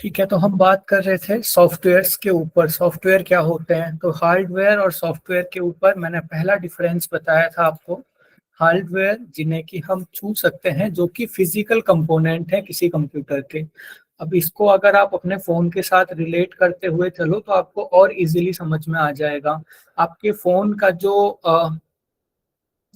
ठीक है, तो हम बात कर रहे थे सॉफ्टवेयर्स के ऊपर। सॉफ्टवेयर क्या होते हैं, तो हार्डवेयर और सॉफ्टवेयर के ऊपर मैंने पहला डिफरेंस बताया था आपको। हार्डवेयर जिन्हें कि हम छू सकते हैं, जो कि फिजिकल कंपोनेंट है किसी कंप्यूटर के। अब इसको अगर आप अपने फोन के साथ रिलेट करते हुए चलो तो आपको और इजीली समझ में आ जाएगा। आपके फोन का जो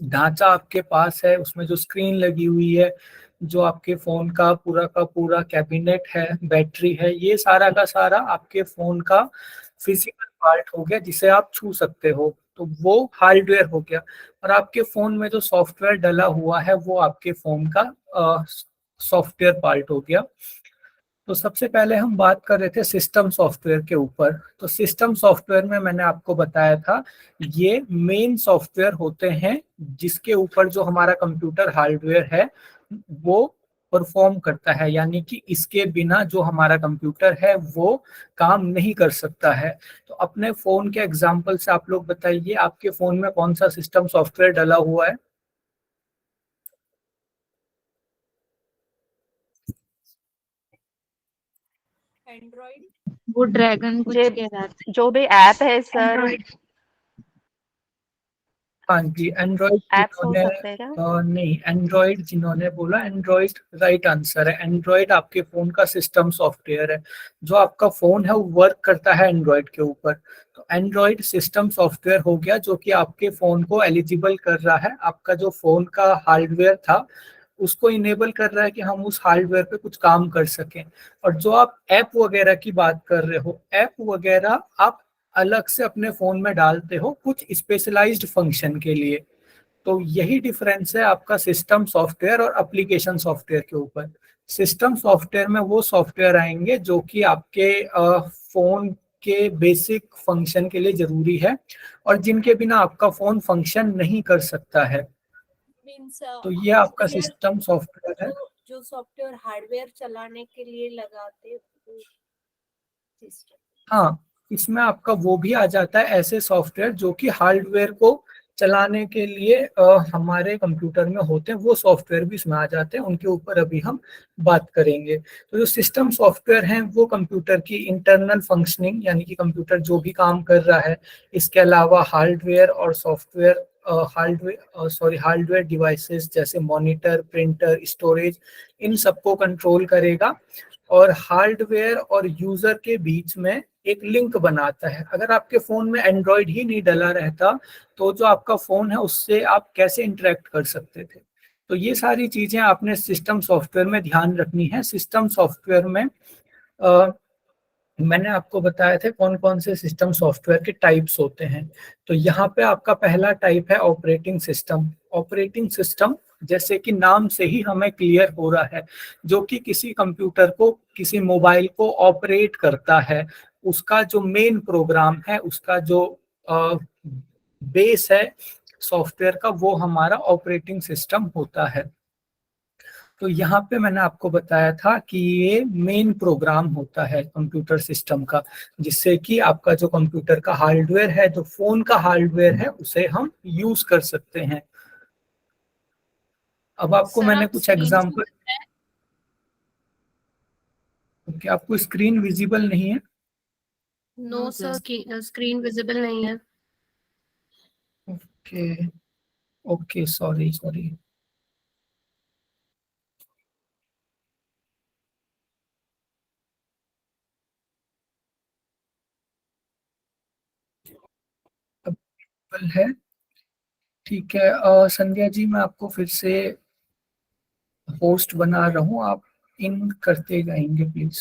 ढांचा आपके पास है, उसमें जो स्क्रीन लगी हुई है, जो आपके फोन का पूरा कैबिनेट है, बैटरी है, ये सारा का सारा आपके फोन का फिजिकल पार्ट हो गया जिसे आप छू सकते हो। तो वो हार्डवेयर हो गया। और आपके फोन में जो सॉफ्टवेयर डला हुआ है वो आपके फोन का सॉफ्टवेयर पार्ट हो गया। तो सबसे पहले हम बात कर रहे थे सिस्टम सॉफ्टवेयर के ऊपर। तो सिस्टम सॉफ्टवेयर में मैंने आपको बताया था, ये मेन सॉफ्टवेयर होते हैं जिसके ऊपर जो हमारा कंप्यूटर हार्डवेयर है वो परफॉर्म करता है, यानी कि इसके बिना जो हमारा कंप्यूटर है वो काम नहीं कर सकता है। तो अपने फोन के एग्जांपल से आप लोग बताइए, आपके फोन में कौन सा सिस्टम सॉफ्टवेयर डला हुआ है? एंड्रॉइड। वो ड्रैगन कुछ जे कह रहा था। जो भी ऐप है सर, हाँ जी, एंड्रॉइड ऐप्स हो जिन्होंने सकते हैं क्या? नहीं, एंड्रॉइड जिन्होंने बोला, एंड्रॉइड राइट आंसर है। एंड्रॉइड आपके फोन का सिस्टम सॉफ्टवेयर है। जो आपका फोन है वो वर्क करता है एंड्रॉइड के ऊपर। तो एंड्रॉइड सिस्टम सॉफ्टवेयर हो गया जो कि आपके फोन को एलिजिबल कर रहा है, आपका जो फोन का हार्डवेयर था उसको इनेबल कर रहा है कि हम उस हार्डवेयर पे कुछ काम कर सकें। और जो आप ऐप वगैरह की बात कर रहे हो, ऐप वगैरह आप अलग से अपने फोन में डालते हो कुछ स्पेशलाइज्ड फंक्शन के लिए। तो यही डिफरेंस है आपका सिस्टम सॉफ्टवेयर और एप्लीकेशन सॉफ्टवेयर के ऊपर। सिस्टम सॉफ्टवेयर में वो सॉफ्टवेयर आएंगे जो कि आपके फोन के बेसिक फंक्शन के लिए जरूरी है और जिनके बिना आपका फोन फंक्शन नहीं कर सकता है। मीन्स तो ये आपका सिस्टम सॉफ्टवेयर है। जो सॉफ्टवेयर हार्डवेयर चलाने के लिए लगाते वो सिस्टम। हाँ, इसमें आपका वो भी आ जाता है, ऐसे सॉफ्टवेयर जो कि हार्डवेयर को चलाने के लिए हमारे कंप्यूटर में होते हैं, वो सॉफ्टवेयर भी इसमें आ जाते हैं। उनके ऊपर अभी हम बात करेंगे। तो जो सिस्टम सॉफ्टवेयर हैं वो कंप्यूटर की इंटरनल फंक्शनिंग, यानी कि कंप्यूटर जो भी काम कर रहा है, इसके अलावा हार्डवेयर और सॉफ्टवेयर हार्डवेयर डिवाइसेस जैसे मॉनिटर, प्रिंटर, स्टोरेज, इन सबको कंट्रोल करेगा। और हार्डवेयर और यूजर के बीच में एक लिंक बनाता है। अगर आपके फोन में एंड्रॉयड ही नहीं डला रहता तो जो आपका फोन है उससे आप कैसे इंटरेक्ट कर सकते थे? तो ये सारी चीजें आपने सिस्टम सॉफ्टवेयर में ध्यान रखनी है। सिस्टम सॉफ्टवेयर में मैंने आपको बताया थे कौन कौन से सिस्टम सॉफ्टवेयर के टाइप्स होते हैं। तो यहाँ पे आपका पहला टाइप है ऑपरेटिंग सिस्टम। ऑपरेटिंग सिस्टम जैसे कि नाम से ही हमें क्लियर हो रहा है, जो कि किसी कंप्यूटर को, किसी मोबाइल को ऑपरेट करता है। उसका जो मेन प्रोग्राम है, उसका जो बेस है सॉफ्टवेयर का, वो हमारा ऑपरेटिंग सिस्टम होता है। तो यहाँ पे मैंने आपको बताया था कि ये मेन प्रोग्राम होता है कंप्यूटर सिस्टम का, जिससे कि आपका जो कंप्यूटर का हार्डवेयर है, जो फोन का हार्डवेयर है, उसे हम यूज कर सकते हैं। अब आपको मैंने कुछ एग्जांपल, क्या आपको स्क्रीन विजिबल नहीं है? नो सर, स्क्रीन विजिबल नहीं है। Okay, okay, sorry sorry. अब visible है? ठीक है, संध्या जी, मैं आपको फिर से होस्ट बना रहा हूँ, आप इन करते जाएंगे प्लीज।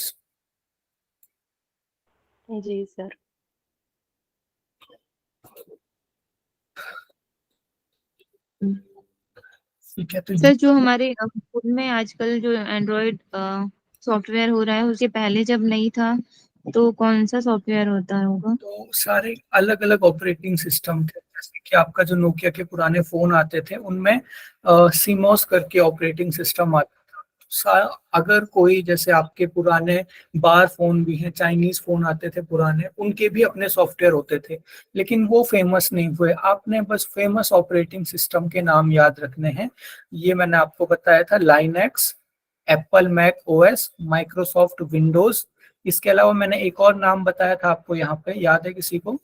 Ji sir. ठीक है, तो सर, जो हमारे फोन में आजकल जो एंड्रॉइड सॉफ्टवेयर हो रहा है, उसके पहले जब नहीं था तो कौन सा सॉफ्टवेयर होता होगा? तो सारे अलग अलग ऑपरेटिंग सिस्टम थे। जैसे कि आपका जो नोकिया के पुराने फोन आते थे उनमें सीमोस करके ऑपरेटिंग सिस्टम आता था। अगर कोई, जैसे आपके पुराने बार फोन भी हैं, चाइनीज फोन आते थे पुराने, उनके भी अपने सॉफ्टवेयर होते थे, लेकिन वो फेमस नहीं हुए। आपने बस फेमस ऑपरेटिंग सिस्टम के नाम याद रखने हैं। ये मैंने आपको बताया था, Linux, Apple Mac OS, Microsoft Windows, इसके अलावा मैंने एक और नाम बताया था आपको, यहाँ पे याद है किसी को?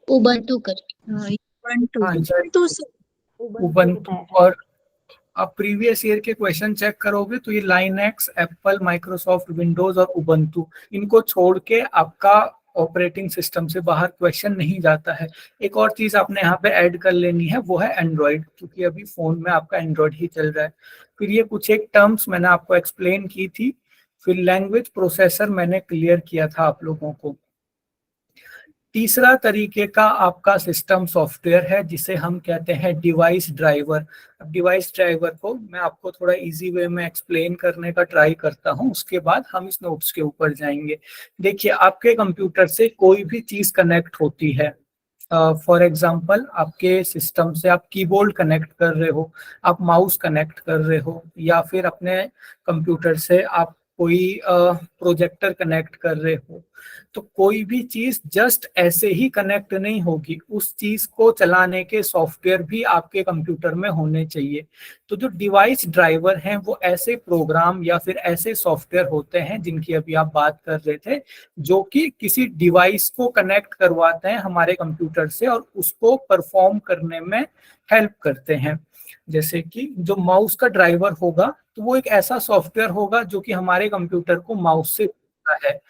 उबंटू कर हाँ जी, उबंटू उबंटू। बताया है। और आप प्रीवियस ईयर के क्वेश्चन चेक करोगे तो ये लाइनक्स, एप्पल, माइक्रोसॉफ्ट विंडोज और उबंटू, इनको छोड़ के आपका ऑपरेटिंग सिस्टम से बाहर क्वेश्चन नहीं जाता है। एक और चीज आपने यहाँ पे ऐड कर लेनी है, वो है एंड्रॉइड, क्योंकि अभी फोन में आपका एंड्रॉइड ही चल रहा है। फिर ये कुछ एक टर्म्स मैंने आपको एक्सप्लेन की थी। फिर लैंग्वेज प्रोसेसर मैंने क्लियर किया था आप लोगों को। तीसरा तरीके का आपका सिस्टम सॉफ्टवेयर है जिसे हम कहते हैं डिवाइस ड्राइवर। अब डिवाइस ड्राइवर को मैं आपको थोड़ा इजी वे में एक्सप्लेन करने का ट्राई करता हूं, उसके बाद हम इस नोट्स के ऊपर जाएंगे। देखिए, आपके कंप्यूटर से कोई भी चीज कनेक्ट होती है। फॉर एग्जाम्पल, आपके सिस्टम से आप कीबोर्ड कनेक्ट कर रहे हो, आप माउस कनेक्ट कर रहे हो, या फिर अपने कंप्यूटर से आप कोई प्रोजेक्टर कनेक्ट कर रहे हो। तो कोई भी चीज जस्ट ऐसे ही कनेक्ट नहीं होगी, उस चीज को चलाने के सॉफ्टवेयर भी आपके कंप्यूटर में होने चाहिए। तो जो डिवाइस ड्राइवर हैं वो ऐसे प्रोग्राम या फिर ऐसे सॉफ्टवेयर होते हैं जिनकी अभी आप बात कर रहे थे, जो कि किसी डिवाइस को कनेक्ट करवाते हैं हमारे कंप्यूटर से और उसको परफॉर्म करने में हेल्प करते हैं। जैसे कि जो माउस का ड्राइवर होगा, तो वो एक ऐसा सॉफ्टवेयर होगा जो कि हमारे कंप्यूटर को माउस से जोड़ता है।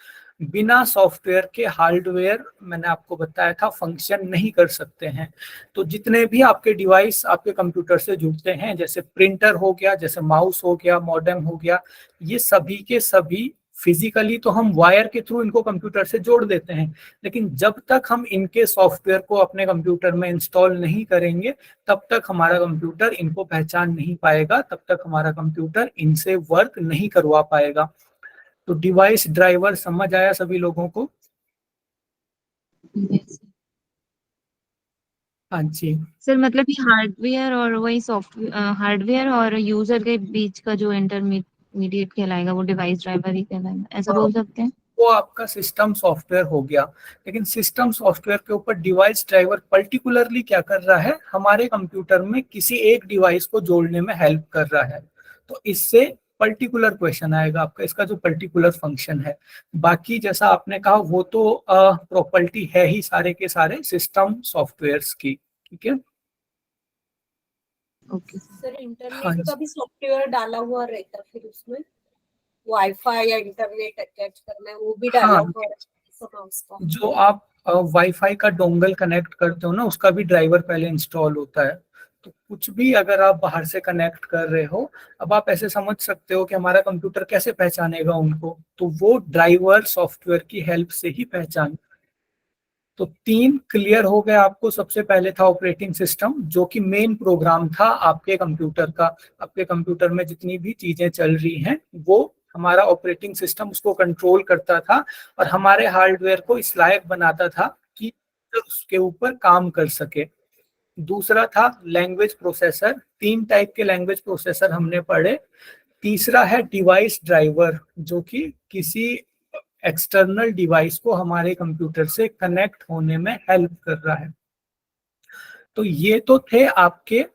बिना सॉफ्टवेयर के हार्डवेयर, मैंने आपको बताया था, फंक्शन नहीं कर सकते हैं। तो जितने भी आपके डिवाइस आपके कंप्यूटर से जुड़ते हैं, जैसे प्रिंटर हो गया, जैसे माउस हो गया, मॉडेम हो गया, ये सभी के सभी फिजिकली तो हम वायर के थ्रू इनको कंप्यूटर से जोड़ देते हैं, लेकिन जब तक हम इनके सॉफ्टवेयर को अपने कंप्यूटर में इंस्टॉल नहीं करेंगे, तब तक हमारा कंप्यूटर इनको पहचान नहीं पाएगा, तब तक हमारा कंप्यूटर इनसे वर्क नहीं करवा पाएगा। तो डिवाइस ड्राइवर समझ आया सभी लोगों को? हाँ जी। सर मतलब ये हार्डवेयर और वही सॉफ्टवेयर, हार्डवेयर और यूजर के बीच का जो इंटरमीडिएट कहलाएगा वो डिवाइस ड्राइवर ही कहलाएगा, ऐसा बोल सकते हैं? वो आपका सिस्टम सॉफ्टवेयर हो गया, लेकिन सिस्टम सॉफ्टवेयर के ऊपर डिवाइस ड्राइवर पर्टिकुलरली क्या कर रहा है, हमारे कंप्यूटर में किसी एक डिवाइस को जोड़ने में हेल्प कर रहा है। तो इससे पर्टिकुलर क्वेश्चन आएगा आपका, इसका जो पर्टिकुलर फंक्शन है। बाकी जैसा आपने कहा वो तो प्रॉपर्टी है ही सारे के सारे सिस्टम सॉफ्टवेयर्स की। ठीक है, ओके। सर हाँ इंटरनेट जी। का भी सॉफ्टवेयर डाला हुआ रहता है, फिर उसमें वाईफाई या इंटरनेट अटैच करना है वो भी डाला हाँ, हुआ रहता है उसका। जो आप वाईफाई का डोंगल कनेक्ट करते हो ना, उसका भी ड्राइवर पहले इंस्टॉल होता है। तो कुछ भी अगर आप बाहर से कनेक्ट कर रहे हो, अब आप ऐसे समझ सकते हो कि हमारा कंप्यूटर कैसे पहचानेगा उनको, तो वो ड्राइवर सॉफ्टवेयर की हेल्प से ही पहचान। तो 3 क्लियर हो गए आपको। सबसे पहले था ऑपरेटिंग सिस्टम, जो कि मेन प्रोग्राम था आपके कंप्यूटर का। आपके कंप्यूटर में जितनी भी चीजें चल रही हैं, वो हमारा ऑपरेटिंग सिस्टम उसको कंट्रोल करता था और हमारे हार्डवेयर को इस लायक बनाता था कि उसके ऊपर काम कर सके। दूसरा था लैंग्वेज प्रोसेसर। 3 टाइप के लैंग्वेज प्रोसेसर हमने पढ़े। तीसरा है डिवाइस ड्राइवर, जो कि किसी एक्सटर्नल डिवाइस को हमारे कंप्यूटर से कनेक्ट होने में हेल्प कर रहा है। तो ये तो थे आपके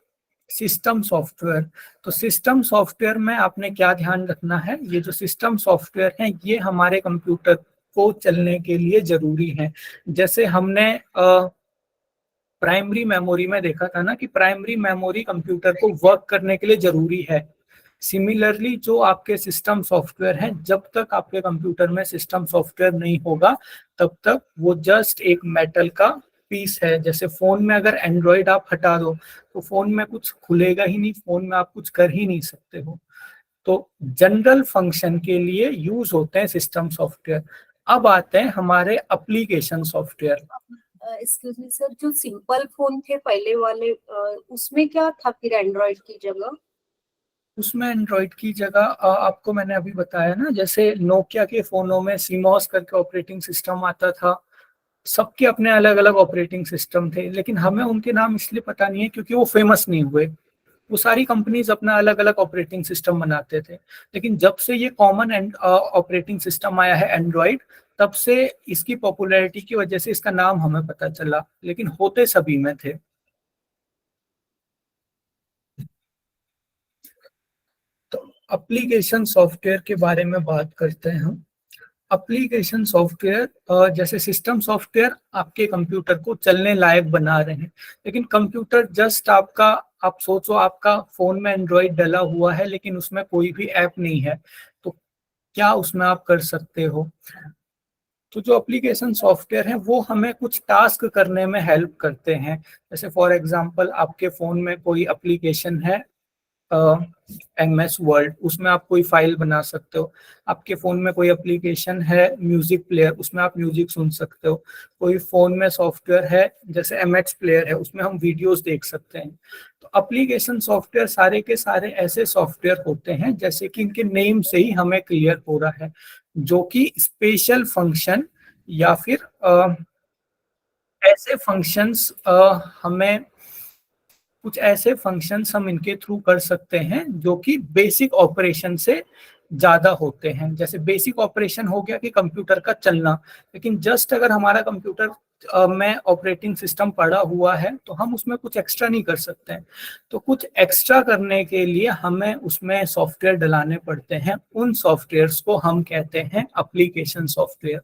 सिस्टम सॉफ्टवेयर। तो सिस्टम सॉफ्टवेयर में आपने क्या ध्यान रखना है, ये जो सिस्टम सॉफ्टवेयर है ये हमारे कंप्यूटर को चलने के लिए जरूरी है। जैसे हमने प्राइमरी मेमोरी में देखा था ना कि प्राइमरी मेमोरी कंप्यूटर को वर्क करने के लिए जरूरी है। सिमिलरली जो आपके सिस्टम सॉफ्टवेयर हैं, जब तक आपके कंप्यूटर में सिस्टम सॉफ्टवेयर नहीं होगा, तब तक वो जस्ट एक मेटल का पीस है। जैसे फोन में अगर एंड्रॉइड आप हटा दो तो फोन में कुछ खुलेगा ही नहीं, फोन में आप कुछ कर ही नहीं सकते हो। तो जनरल फंक्शन के लिए यूज होते हैं सिस्टम सॉफ्टवेयर। अब आते हैं हमारे application software. Excuse me sir, जो सिंपल फोन थे पहले वाले, उसमें क्या था फिर एंड्रॉइड की जगह? उसमें एंड्रॉइड की जगह आपको मैंने अभी बताया ना, जैसे नोकिया के फोनों में सीमॉस करके ऑपरेटिंग सिस्टम आता था। सबके अपने अलग अलग ऑपरेटिंग सिस्टम थे, लेकिन हमें उनके नाम इसलिए पता नहीं है क्योंकि वो फेमस नहीं हुए। वो सारी कंपनीज अपना अलग अलग ऑपरेटिंग सिस्टम बनाते थे, लेकिन जब से ये कॉमन ऑपरेटिंग सिस्टम आया है एंड्रॉइड, तब से इसकी पॉपुलैरिटी की वजह से इसका नाम हमें पता चला, लेकिन होते सभी में थे। तो एप्लीकेशन सॉफ्टवेयर के बारे में बात करते हैं हम। एप्लीकेशन सॉफ्टवेयर जैसे सिस्टम सॉफ्टवेयर आपके कंप्यूटर को चलने लायक बना रहे हैं, लेकिन कंप्यूटर जस्ट आपका, आप सोचो आपका फोन में एंड्रॉइड डला हुआ है लेकिन उसमें कोई भी ऐप नहीं है, तो क्या उसमें आप कर सकते हो? तो जो एप्लीकेशन सॉफ्टवेयर है वो हमें कुछ टास्क करने में हेल्प करते हैं। जैसे फॉर एग्जांपल आपके फोन में कोई एप्लीकेशन है MS वर्ड, उसमें आप कोई फाइल बना सकते हो। आपके फ़ोन में कोई एप्लीकेशन है म्यूज़िक प्लेयर, उसमें आप म्यूज़िक सुन सकते हो। कोई फ़ोन में सॉफ्टवेयर है जैसे MX प्लेयर है, उसमें हम वीडियोस देख सकते हैं। तो एप्लीकेशन सॉफ्टवेयर सारे के सारे ऐसे सॉफ्टवेयर होते हैं, जैसे कि इनके नेम से ही हमें क्लियर हो रहा है, जो कि स्पेशल फंक्शन या फिर ऐसे फंक्शंस हमें कुछ ऐसे फंक्शंस हम इनके थ्रू कर सकते हैं जो कि बेसिक ऑपरेशन से ज़्यादा होते हैं। जैसे बेसिक ऑपरेशन हो गया कि कंप्यूटर का चलना, लेकिन जस्ट अगर हमारा कंप्यूटर में ऑपरेटिंग सिस्टम पड़ा हुआ है तो हम उसमें कुछ एक्स्ट्रा नहीं कर सकते हैं। तो कुछ एक्स्ट्रा करने के लिए हमें उसमें सॉफ्टवेयर डलाने पड़ते हैं। उन सॉफ्टवेयर्स को हम कहते हैं एप्लीकेशन सॉफ्टवेयर।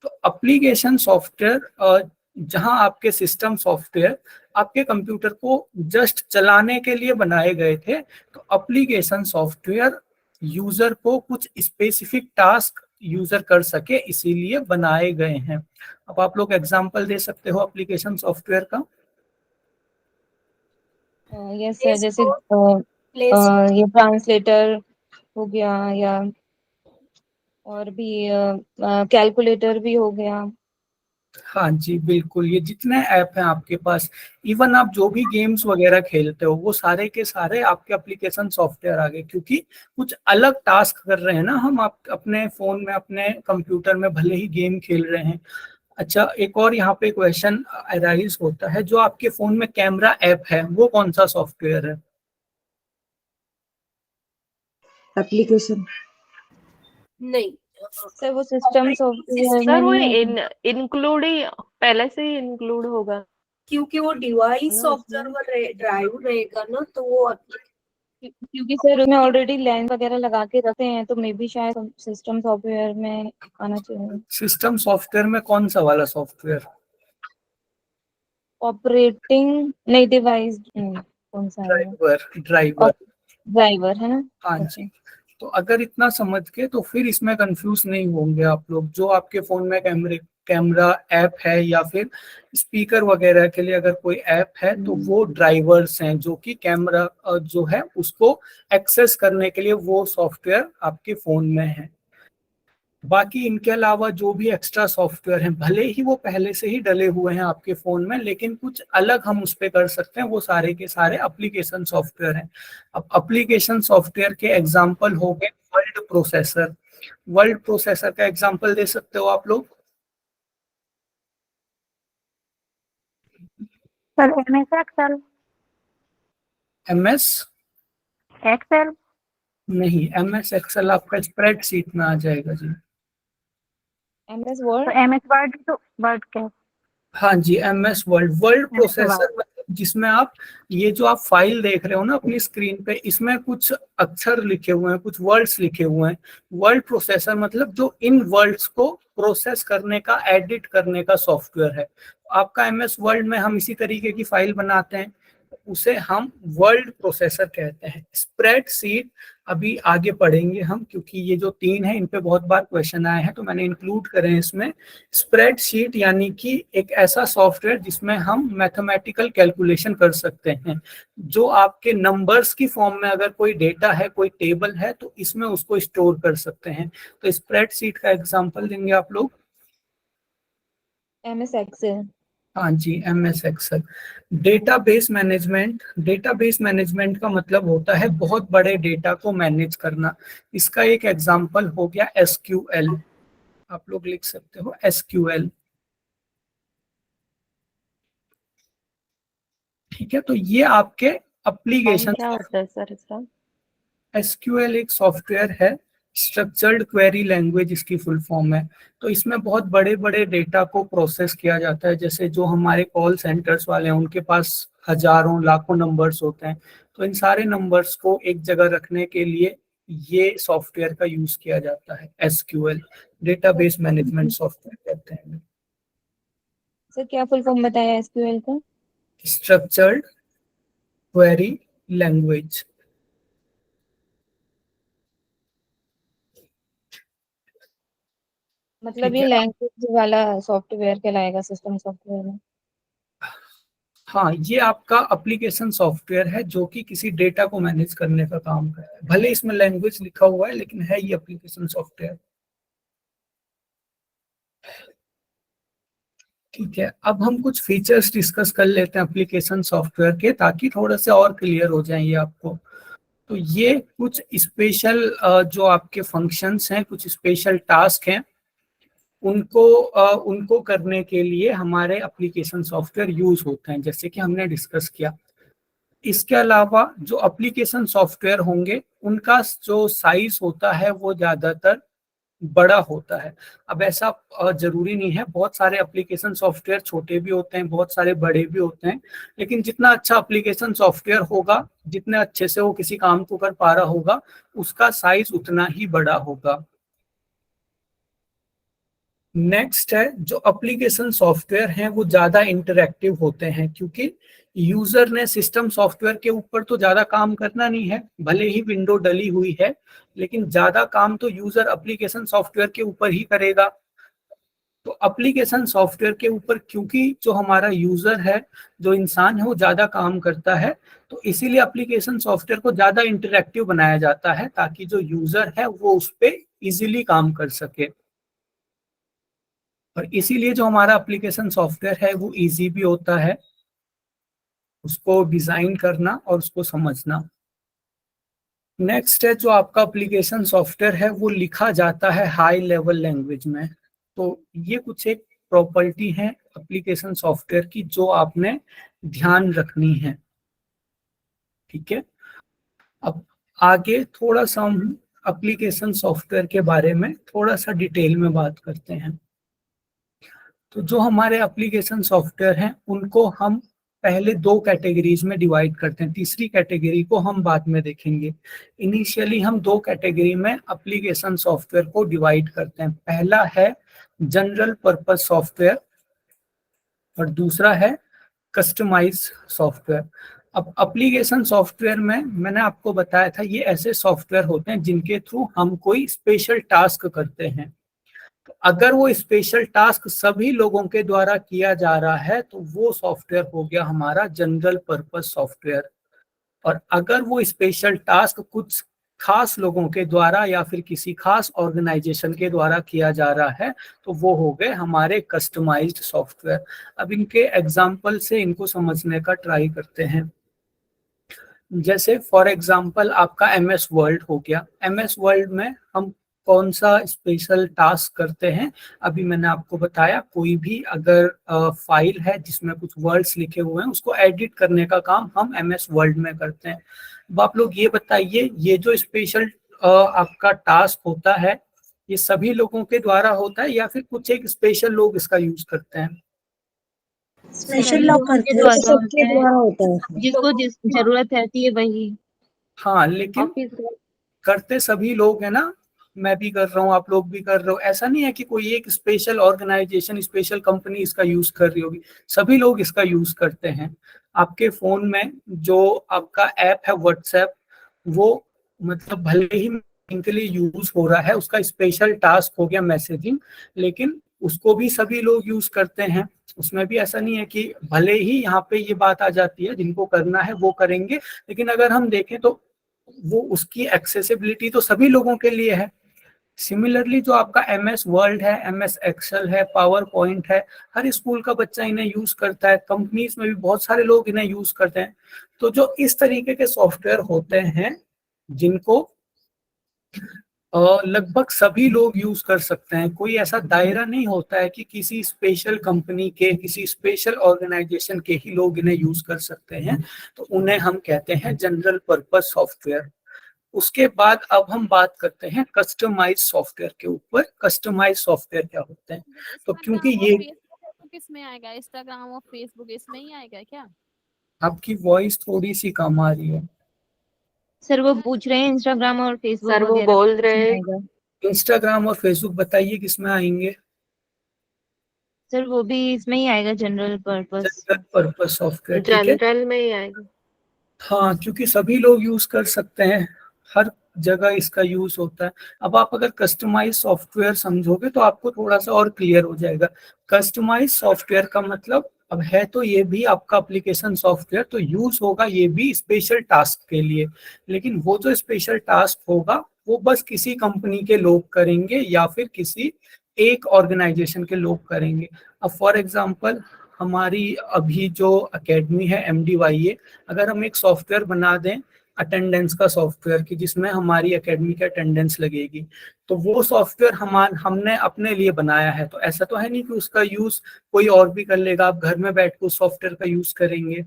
तो एप्लीकेशन सॉफ्टवेयर जहां आपके सिस्टम सॉफ्टवेयर आपके कंप्यूटर को जस्ट चलाने के लिए बनाए गए थे, तो एप्लीकेशन सॉफ्टवेयर यूजर को कुछ स्पेसिफिक टास्क यूजर कर सके इसीलिए बनाए गए हैं। अब आप लोग एग्जांपल दे सकते हो एप्लीकेशन सॉफ्टवेयर का? यस सर, जैसे प्लेस ये ट्रांसलेटर हो गया, या और भी कैलकुलेटर भी हो गया। हाँ जी बिल्कुल, ये जितने ऐप हैं आपके पास, इवन आप जो भी गेम्स वगैरह खेलते हो वो सारे के सारे आपके एप्लीकेशन सॉफ्टवेयर आ गए, क्योंकि कुछ अलग टास्क कर रहे हैं ना हम, आप अपने फोन में अपने कंप्यूटर में भले ही गेम खेल रहे हैं। अच्छा, एक और यहाँ पे क्वेश्चन अराइज होता है, जो आपके फोन में कैमरा ऐप है वो कौन सा सॉफ्टवेयर है? एप्लीकेशन। नहीं सर वो सिस्टम सॉफ्टवेयर सर वो में नहीं है। इंक्लूड ही पहले से ही इंक्लूड होगा क्योंकि वो डिवाइस ना उसमें। ऑब्जर्वर ड्राइव रहेगा ना, तो वो क्योंकि सर उसमें ऑलरेडी लेंस वगैरह लगा के रखते हैं, तो मे बी शायद सिस्टम सॉफ्टवेयर में आना चाहिए। सिस्टम सॉफ्टवेयर में कौन सा वाला सॉफ्टवेयर? ऑपरेटिंग नहीं, डिवाइस कौन सा है? ड्राइवर। ड्राइवर है ना? हाँ ओके। जी। तो अगर इतना समझ के तो फिर इसमें कंफ्यूज नहीं होंगे आप लोग। जो आपके फोन में कैमरा ऐप है या फिर स्पीकर वगैरह के लिए अगर कोई ऐप है, तो वो ड्राइवर्स हैं जो कि कैमरा जो है उसको एक्सेस करने के लिए वो सॉफ्टवेयर आपके फोन में है। बाकी इनके अलावा जो भी एक्स्ट्रा सॉफ्टवेयर हैं, भले ही वो पहले से ही डले हुए हैं आपके फोन में, लेकिन कुछ अलग हम उस पर कर सकते हैं, वो सारे के सारे एप्लीकेशन सॉफ्टवेयर हैं। अब एप्लीकेशन सॉफ्टवेयर के एग्जांपल हो गए वर्ड प्रोसेसर। वर्ड प्रोसेसर का एग्जांपल दे सकते हो आप लोग? Sir MS Excel. MS Excel. नहीं, MS एक्सेल आपका स्प्रेडशीट में आ जाएगा जी। MS तो वर्ड। MS वर्ड, तो वर्ड क्या? हाँ जी, MS Word. Word MS processor मतलब जिसमें आप ये जो आप फाइल देख रहे हो ना अपनी स्क्रीन पे, इसमें कुछ अक्षर लिखे हुए हैं, कुछ वर्ड्स लिखे हुए हैं। वर्ड प्रोसेसर मतलब जो इन वर्ड्स को प्रोसेस करने का, एडिट करने का सॉफ्टवेयर है। आपका MS वर्ड में हम इसी तरीके की फाइल बनाते हैं, उसे हम वर्ड प्रोसेसर कहते हैं। स्प्रेडशीट अभी आगे पढ़ेंगे हम, क्योंकि ये जो तीन है इन पे बहुत बार क्वेश्चन आए हैं, तो मैंने इंक्लूड करे हैं इसमें। स्प्रेडशीट यानी कि एक ऐसा सॉफ्टवेयर जिसमें हम मैथमेटिकल कैलकुलेशन कर सकते हैं। जो आपके नंबर्स की फॉर्म में अगर कोई डेटा है, कोई टेबल है, तो इसमें उसको स्टोर कर सकते हैं। तो स्प्रेडशीट का एग्जांपल देंगे आप लोग? MS Excel. हाँ जी, MS Excel. Database management. Database management का मतलब होता है बहुत बड़े डेटा को मैनेज करना। इसका एक एग्जांपल हो गया SQL। आप लोग लिख सकते हो SQL। ठीक है, तो ये आपके एप्लीकेशन। क्या होता है सर इसका? SQL एक सॉफ्टवेयर है, स्ट्रक्चर्ड क्वेरी लैंग्वेज इसकी फुल फॉर्म है। तो इसमें बहुत बड़े बड़े डेटा को प्रोसेस किया जाता है। जैसे जो हमारे कॉल सेंटर्स वाले हैं उनके पास हजारों लाखों नंबर्स होते हैं, तो इन सारे नंबर्स को एक जगह रखने के लिए ये सॉफ्टवेयर का यूज किया जाता है। एसक्यूएल डेटाबेस मैनेजमेंट सॉफ्टवेयर कहते हैं। सर क्या फुल फॉर्म बताया एसक्यूएल का? Structured query language. मतलब ठीक ये है। लैंग्वेज वाला सॉफ्टवेयर कहलाएगा, सिस्टम सॉफ्टवेयर में? हाँ, ये आपका एप्लीकेशन सॉफ्टवेयर है जो कि किसी डेटा को मैनेज करने का काम करता है। भले इसमें लैंग्वेज लिखा हुआ है लेकिन है ये एप्लीकेशन सॉफ्टवेयर। ठीक है, अब हम कुछ फीचर्स डिस्कस कर लेते हैं एप्लीकेशन सॉफ्टवेयर के, ताकि थोड़ा सा और क्लियर हो जाए ये आपको। तो ये कुछ स्पेशल जो आपके फंक्शंस हैं, कुछ स्पेशल टास्क हैं, उनको करने के लिए हमारे एप्लीकेशन सॉफ्टवेयर यूज होते हैं, जैसे कि हमने डिस्कस किया। इसके अलावा जो एप्लीकेशन सॉफ्टवेयर होंगे उनका जो साइज होता है वो ज्यादातर बड़ा होता है। अब ऐसा जरूरी नहीं है, बहुत सारे एप्लीकेशन सॉफ्टवेयर छोटे भी होते हैं, बहुत सारे बड़े भी होते हैं, लेकिन जितना अच्छा एप्लीकेशन सॉफ्टवेयर होगा, जितने अच्छे से वो किसी काम को कर पा रहा होगा, उसका साइज उतना ही बड़ा होगा। नेक्स्ट है, जो एप्लीकेशन सॉफ्टवेयर हैं वो ज्यादा इंटरैक्टिव होते हैं, क्योंकि यूजर ने सिस्टम सॉफ्टवेयर के ऊपर तो ज्यादा काम करना नहीं है, भले ही विंडो डली हुई है, लेकिन ज्यादा काम तो यूजर एप्लीकेशन सॉफ्टवेयर के ऊपर ही करेगा। तो एप्लीकेशन सॉफ्टवेयर के ऊपर क्योंकि जो हमारा यूजर है, जो इंसान है, वो ज्यादा काम करता है, तो इसीलिए एप्लीकेशन सॉफ्टवेयर को ज्यादा इंटरैक्टिव बनाया जाता है, ताकि जो यूजर है वो उस पर इजीली काम कर सके। और इसीलिए जो हमारा एप्लीकेशन सॉफ्टवेयर है वो इजी भी होता है उसको डिजाइन करना और उसको समझना। नेक्स्ट है, जो आपका एप्लीकेशन सॉफ्टवेयर है वो लिखा जाता है हाई लेवल लैंग्वेज में। तो ये कुछ एक प्रॉपर्टी है एप्लीकेशन सॉफ्टवेयर की जो आपने ध्यान रखनी है। ठीक है, अब आगे थोड़ा सा हम एप्लीकेशन सॉफ्टवेयर के बारे में थोड़ा सा डिटेल में बात करते हैं। तो जो हमारे एप्लीकेशन सॉफ्टवेयर हैं उनको हम पहले दो कैटेगरीज में डिवाइड करते हैं, तीसरी कैटेगरी को हम बाद में देखेंगे। इनिशियली हम दो कैटेगरी में एप्लीकेशन सॉफ्टवेयर को डिवाइड करते हैं। पहला है जनरल पर्पस सॉफ्टवेयर और दूसरा है कस्टमाइज सॉफ्टवेयर। अब एप्लीकेशन सॉफ्टवेयर में मैंने आपको बताया था, ये ऐसे सॉफ्टवेयर होते हैं जिनके थ्रू हम कोई स्पेशल टास्क करते हैं। तो अगर वो स्पेशल टास्क सभी लोगों के द्वारा किया जा रहा है तो वो सॉफ्टवेयर हो गया हमारा जनरल पर्पस सॉफ्टवेयर। और अगर वो स्पेशल टास्क कुछ खास लोगों के द्वारा या फिर किसी खास ऑर्गेनाइजेशन के द्वारा किया जा रहा है तो वो हो गए हमारे कस्टमाइज्ड सॉफ्टवेयर। अब इनके एग्जाम्पल से इनको समझने का ट्राई करते हैं। जैसे फॉर एग्जांपल आपका एमएस वर्ल्ड हो गया। एमएस वर्ल्ड में हम कौन सा स्पेशल टास्क करते हैं, अभी मैंने आपको बताया, कोई भी अगर फाइल है जिसमें कुछ वर्ड्स लिखे हुए हैं उसको एडिट करने का काम हम एमएस वर्ल्ड में करते हैं। अब आप लोग ये बताइए, ये जो स्पेशल आपका टास्क होता है ये सभी लोगों के द्वारा होता है या फिर कुछ एक स्पेशल लोग इसका यूज करते हैं? स्पेशल लोग करते हैं, द्वारा सबके होता है, द्वारा होता है। जिसको जिस जरूरत रहती है वही। हाँ, लेकिन ऑफिस करते सभी लोग है ना, मैं भी कर रहा हूँ, आप लोग भी कर रहे हो। ऐसा नहीं है कि कोई एक स्पेशल ऑर्गेनाइजेशन, स्पेशल कंपनी इसका यूज कर रही होगी, सभी लोग इसका यूज करते हैं। आपके फोन में जो आपका ऐप है व्हाट्सएप, वो मतलब भले ही इनके लिए यूज हो रहा है, उसका स्पेशल टास्क हो गया मैसेजिंग, लेकिन उसको भी सभी लोग यूज करते हैं। उसमें भी ऐसा नहीं है कि, भले ही यहाँ पे ये बात आ जाती है जिनको करना है वो करेंगे, लेकिन अगर हम देखें तो वो उसकी एक्सेसिबिलिटी तो सभी लोगों के लिए है। सिमिलरली जो आपका एमएस वर्ल्ड है, एमएस एक्सेल है, पावर पॉइंट है, हर स्कूल का बच्चा इन्हें यूज करता है, कंपनीज में भी बहुत सारे लोग इन्हें यूज करते हैं। तो जो इस तरीके के सॉफ्टवेयर होते हैं जिनको लगभग सभी लोग यूज कर सकते हैं, कोई ऐसा दायरा नहीं होता है कि किसी स्पेशल कंपनी के, किसी स्पेशल ऑर्गेनाइजेशन के ही लोग इन्हें यूज कर सकते हैं, तो उन्हें हम कहते हैं जनरल पर्पस सॉफ्टवेयर। उसके बाद अब हम बात करते हैं कस्टमाइज सॉफ्टवेयर के ऊपर। कस्टमाइज सॉफ्टवेयर क्या होते हैं? तो क्योंकि ये किस में आएगा, इंस्टाग्राम और फेसबुक इसमें ही आएगा क्या? आपकी वॉइस थोड़ी सी कम आ रही है। सर वो पूछ रहे हैं इंस्टाग्राम और फेसबुक सर वो वगैरह बोल किसमें रहे आएगा? इंस्टाग्राम और फेसबुक बताइए किसमें आएंगे? सर वो भी इसमें ही आएगा, general purpose. General purpose software, ठीक है। जनरल में ही आएगा। हाँ, क्योंकि सभी लोग यूज कर सकते हैं, हर जगह इसका यूज होता है। अब आप अगर कस्टमाइज सॉफ्टवेयर समझोगे तो आपको थोड़ा सा और क्लियर हो जाएगा। कस्टमाइज सॉफ्टवेयर का मतलब अब है तो ये भी आपका एप्लीकेशन सॉफ्टवेयर, तो यूज होगा ये भी स्पेशल टास्क के लिए, लेकिन वो जो स्पेशल टास्क होगा वो बस किसी कंपनी के लोग करेंगे या फिर किसी एक ऑर्गेनाइजेशन के लोग करेंगे। अब फॉर एग्जांपल हमारी अभी जो एकेडमी है MDYA, अगर हम एक सॉफ्टवेयर बना दें अटेंडेंस का सॉफ्टवेयर की, जिसमें हमारी एकेडमी की अटेंडेंस लगेगी, तो वो सॉफ्टवेयर हमने अपने लिए बनाया है, तो ऐसा तो है नहीं कि उसका यूज कोई और भी कर लेगा, आप घर में बैठ कर उस सॉफ्टवेयर का यूज करेंगे,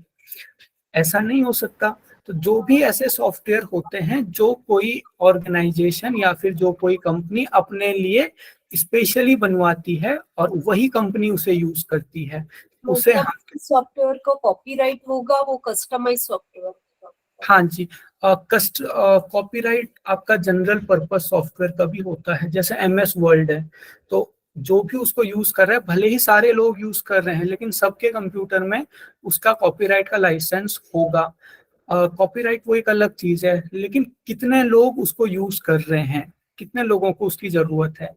ऐसा नहीं हो सकता। तो जो भी ऐसे सॉफ्टवेयर होते हैं जो कोई ऑर्गेनाइजेशन या फिर जो कोई कंपनी अपने लिए स्पेशली बनवाती है और वही कंपनी उसे यूज करती है, उसे मतलब सॉफ्टवेयर का कॉपीराइट होगा, वो कस्टमाइज सॉफ्टवेयर होगा। हाँ जी। कॉपीराइट आपका जनरल पर्पस सॉफ्टवेयर का भी होता है, जैसे MS वर्ड है, तो जो भी उसको यूज कर रहा है, भले ही सारे लोग यूज कर रहे हैं, लेकिन सबके कंप्यूटर में उसका कॉपीराइट का लाइसेंस होगा। कॉपीराइट वो एक अलग चीज है, लेकिन कितने लोग उसको यूज कर रहे हैं, कितने लोगों को उसकी जरूरत है।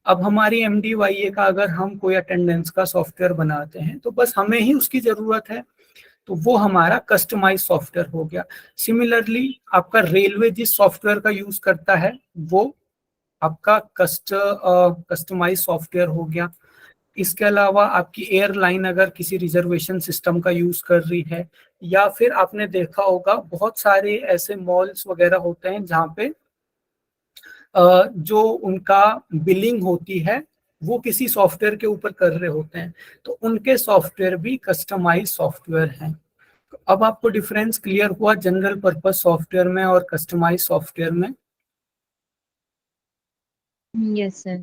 अब हमारी MDYA का अगर हम कोई अटेंडेंस का सॉफ्टवेयर बनाते हैं तो बस हमें ही उसकी जरूरत है, तो वो हमारा कस्टमाइज सॉफ्टवेयर हो गया। सिमिलरली आपका रेलवे जिस सॉफ्टवेयर का यूज करता है वो आपका कस्टमाइज सॉफ्टवेयर हो गया। इसके अलावा आपकी एयरलाइन अगर किसी रिजर्वेशन सिस्टम का यूज कर रही है, या फिर आपने देखा होगा बहुत सारे ऐसे मॉल्स वगैरह होते हैं जहाँ पे जो उनका बिलिंग होती है वो किसी सॉफ्टवेयर के ऊपर कर रहे होते हैं, तो उनके सॉफ्टवेयर भी कस्टमाइज सॉफ्टवेयर हैं। तो अब आपको डिफरेंस क्लियर हुआ जनरल पर्पस सॉफ्टवेयर में और कस्टमाइज सॉफ्टवेयर में? Yes sir.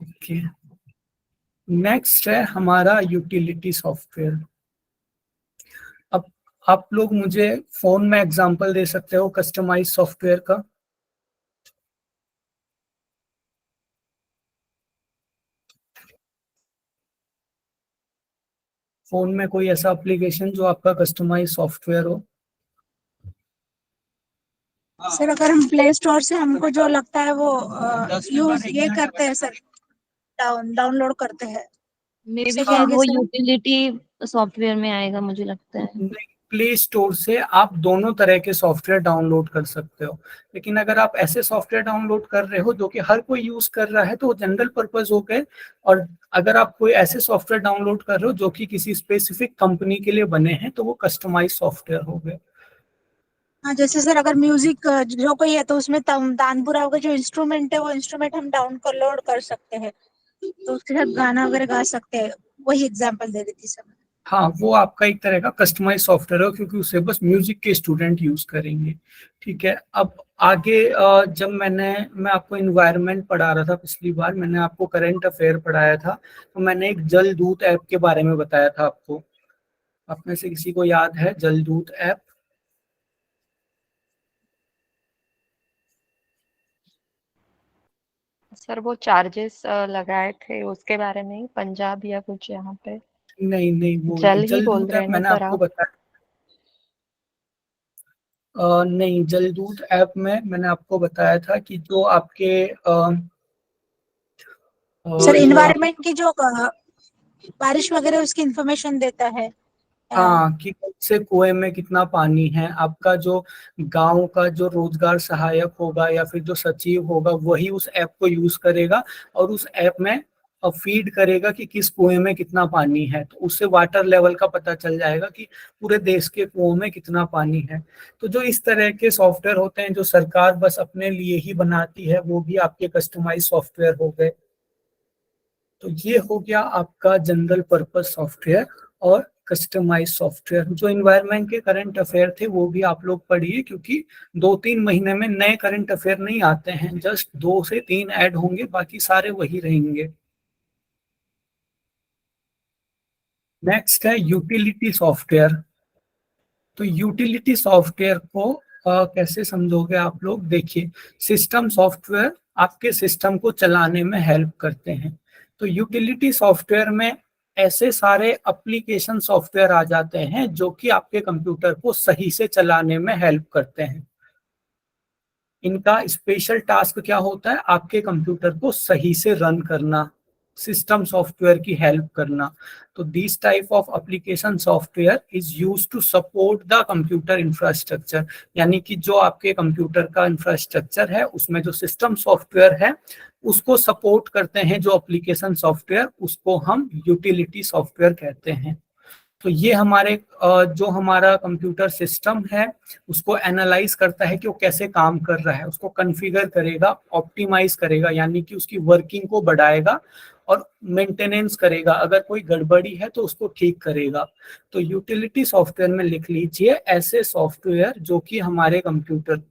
ओके, नेक्स्ट है हमारा यूटिलिटी सॉफ्टवेयर। अब आप लोग मुझे फोन में एग्जांपल दे सकते हो कस्टमाइज सॉफ्टवेयर का? फोन में कोई ऐसा एप्लीकेशन जो आपका कस्टमाइज सॉफ्टवेयर हो? सर अगर हम प्ले स्टोर से हमको जो लगता है वो यूज ये करते हैं सर, डाउनलोड करते हैं। मे भी सर शायद आगे वो सर? यूटिलिटी सॉफ्टवेयर में आएगा, मुझे लगता है। प्ले स्टोर से आप दोनों तरह के सॉफ्टवेयर डाउनलोड कर सकते हो, लेकिन अगर आप ऐसे सॉफ्टवेयर डाउनलोड कर रहे हो जो कि हर कोई यूज कर रहा है तो वो जनरल पर्पस हो गए, और अगर आप कोई ऐसे सॉफ्टवेयर डाउनलोड कर रहे हो जो कि किसी स्पेसिफिक कंपनी के लिए बने हैं तो वो कस्टमाइज सॉफ्टवेयर हो गए। हाँ, जैसे सर अगर म्यूजिक जो कोई है तो उसमें तानपुरा का जो इंस्ट्रूमेंट है वो इंस्ट्रूमेंट हम डाउनलोड कर सकते हैं, तो उसके साथ गाना वगैरह गा सकते हैं। वही एग्जांपल दे रही थी सर। हाँ, वो आपका एक तरह का कस्टमाइज सॉफ्टवेयर है क्योंकि उसे बस म्यूजिक के स्टूडेंट यूज करेंगे। ठीक है, अब आगे जब मैं आपको इन्वायरमेंट पढ़ा रहा था पिछली बार, मैंने आपको करंट अफेयर पढ़ाया था, तो मैंने एक जल दूत ऐप के बारे में बताया था आपको। आप में से किसी को याद है जल दूत ऐप? सर वो चार्जेस लगाए थे उसके बारे में ही, पंजाब या कुछ यहाँ पे नहीं नहीं, वो जल ही जल बोल दूत रहे ऐप हैं ना मैंने सर आपको आप? बताया। नहीं, जलदूत ऐप में मैंने आपको बताया था कि जो आपके सर जो आप, इन्वायरमेंट की जो बारिश वगैरह उसकी इंफॉर्मेशन देता है। हाँ, कि कौन से कुएं में कितना पानी है, आपका जो गांव का जो रोजगार सहायक होगा या फिर जो सचिव होगा वही उस ऐप को यूज करेगा और उस ऐप में फीड करेगा कि किस कुएं में कितना पानी है, तो उससे वाटर लेवल का पता चल जाएगा कि पूरे देश के कुओं में कितना पानी है। तो जो इस तरह के सॉफ्टवेयर होते हैं जो सरकार बस अपने लिए ही बनाती है वो भी आपके कस्टमाइज सॉफ्टवेयर हो गए। तो ये हो गया आपका जनरल पर्पस सॉफ्टवेयर और कस्टमाइज सॉफ्टवेयर। जो इन्वायरमेंट के करंट अफेयर थे वो भी आप लोग पढ़िए, क्योंकि 2-3 महीने में नए करंट अफेयर नहीं आते हैं, जस्ट 2 से 3 ऐड होंगे, बाकी सारे वही रहेंगे। नेक्स्ट है यूटिलिटी सॉफ्टवेयर। तो यूटिलिटी सॉफ्टवेयर को कैसे समझोगे आप लोग? देखिए, सिस्टम सॉफ्टवेयर आपके सिस्टम को चलाने में हेल्प करते हैं। तो यूटिलिटी सॉफ्टवेयर में ऐसे सारे एप्लीकेशन सॉफ्टवेयर आ जाते हैं जो कि आपके कंप्यूटर को सही से चलाने में हेल्प करते हैं। इनका स्पेशल टास्क क्या होता है? आपके कंप्यूटर को सही से रन करना, सिस्टम सॉफ्टवेयर की हेल्प करना। तो this type of application software is used to support the computer infrastructure, यानी कि जो आपके कंप्यूटर का इंफ्रास्ट्रक्चर है उसमें जो सिस्टम सॉफ्टवेयर है उसको सपोर्ट करते हैं। जो एप्लीकेशन सॉफ्टवेयर, उसको हम यूटिलिटी सॉफ्टवेयर कहते हैं। तो ये हमारे जो हमारा कंप्यूटर सिस्टम है उसको एनालाइज करता है कि वो कैसे काम कर रहा है, उसको कॉन्फ़िगर करेगा, ऑप्टिमाइज करेगा, यानी कि उसकी वर्किंग को बढ़ाएगा और मेंटेनेंस करेगा। अगर कोई गड़बड़ी है तो उसको ठीक करेगा। तो यूटिलिटी सॉफ्टवेयर में लिख लीजिए ऐसे सॉफ्टवेयर जो कि हमारे कंप्यूटर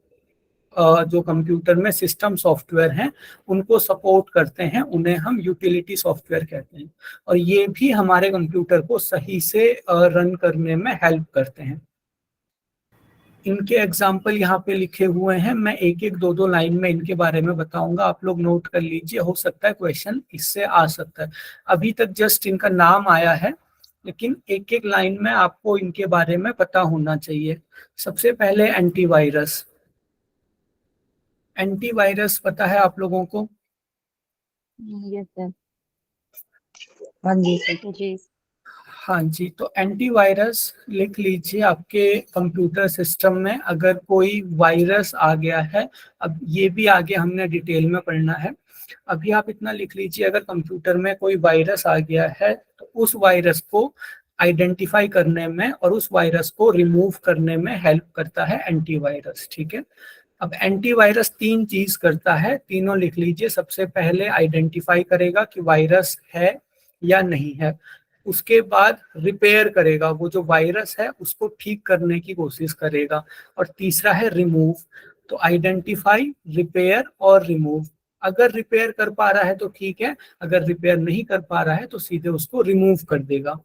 जो कंप्यूटर में सिस्टम सॉफ्टवेयर हैं उनको सपोर्ट करते हैं, उन्हें हम यूटिलिटी सॉफ्टवेयर कहते हैं। और ये भी हमारे कंप्यूटर को सही से रन करने में हेल्प करते हैं। इनके एग्जाम्पल यहाँ पे लिखे हुए हैं, मैं एक एक दो दो लाइन में इनके बारे में बताऊंगा, आप लोग नोट कर लीजिए, हो सकता है क्वेश्चन इससे आ सकता है। अभी तक जस्ट इनका नाम आया है, लेकिन एक एक लाइन में आपको इनके बारे में पता होना चाहिए। सबसे पहले एंटीवायरस। एंटीवायरस पता है आप लोगों को? Yes sir. हाँ जी सर। जी। हाँ जी, तो एंटीवायरस लिख लीजिए। आपके कंप्यूटर सिस्टम में अगर कोई वायरस आ गया है, अब ये भी आगे हमने डिटेल में पढ़ना है, अभी आप इतना लिख लीजिए, अगर कंप्यूटर में कोई वायरस आ गया है तो उस वायरस को आइडेंटिफाई करने में और उस वायरस को रिमूव करने में हेल्प करता है एंटीवायरस। ठीक है, अब एंटीवायरस तीन चीज करता है, तीनों लिख लीजिए। सबसे पहले आइडेंटिफाई करेगा कि वायरस है या नहीं है, उसके बाद रिपेयर करेगा, वो जो वायरस है उसको ठीक करने की कोशिश करेगा, और तीसरा है रिमूव। तो आइडेंटिफाई, रिपेयर और रिमूव। अगर रिपेयर कर पा रहा है तो ठीक है, अगर रिपेयर नहीं कर पा रहा है तो सीधे उसको रिमूव कर देगा।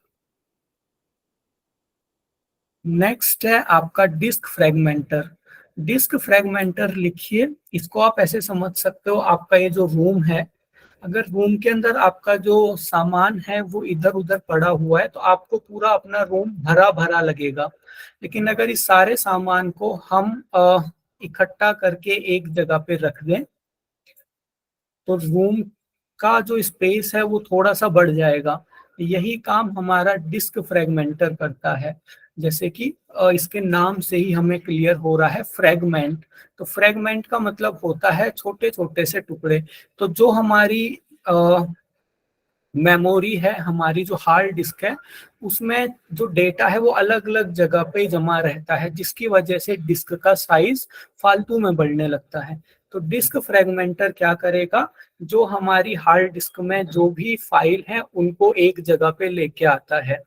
नेक्स्ट है आपका डिस्क फ्रेगमेंटर। डिस्क फ्रेगमेंटर लिखिए, इसको आप ऐसे समझ सकते हो, आपका ये जो रूम है, अगर रूम के अंदर आपका जो सामान है वो इधर उधर पड़ा हुआ है तो आपको पूरा अपना रूम भरा भरा लगेगा। लेकिन अगर इस सारे सामान को हम इकट्ठा करके एक जगह पे रख दें तो रूम का जो स्पेस है वो थोड़ा सा बढ़ जाएगा। यही काम हमारा डिस्क फ्रेगमेंटर करता है। जैसे कि इसके नाम से ही हमें क्लियर हो रहा है, फ्रेगमेंट। तो फ्रेगमेंट का मतलब होता है छोटे छोटे से टुकड़े। तो जो हमारी मेमोरी है, हमारी जो हार्ड डिस्क है, उसमें जो डेटा है वो अलग अलग जगह पे जमा रहता है, जिसकी वजह से डिस्क का साइज फालतू में बढ़ने लगता है। तो डिस्क फ्रेगमेंटर क्या करेगा, जो हमारी हार्ड डिस्क में जो भी फाइल है उनको एक जगह पे लेके आता है,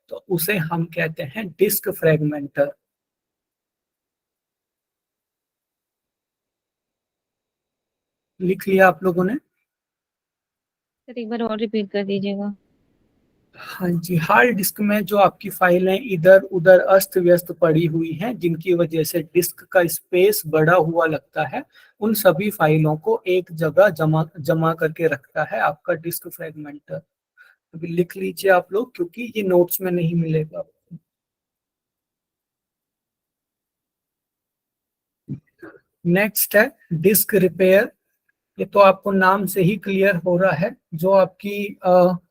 तो उसे हम कहते हैं डिस्क फ्रेगमेंटर। लिख लिया आप लोगों ने? सर एक बार और रिपीट कर दीजिएगा। हाँ जी, हार्ड डिस्क में जो आपकी फाइलें इधर उधर अस्त व्यस्त पड़ी हुई हैं, जिनकी वजह से डिस्क का स्पेस बढ़ा हुआ लगता है, उन सभी फाइलों को एक जगह जमा जमा करके रखता है आपका डिस्क फ्रेगमेंटर। अभी लिख लीजिए आप लोग, क्योंकि ये नोट्स में नहीं मिलेगा। नेक्स्ट है डिस्क रिपेयर। ये तो आपको नाम से ही क्लियर हो रहा है, जो आपकी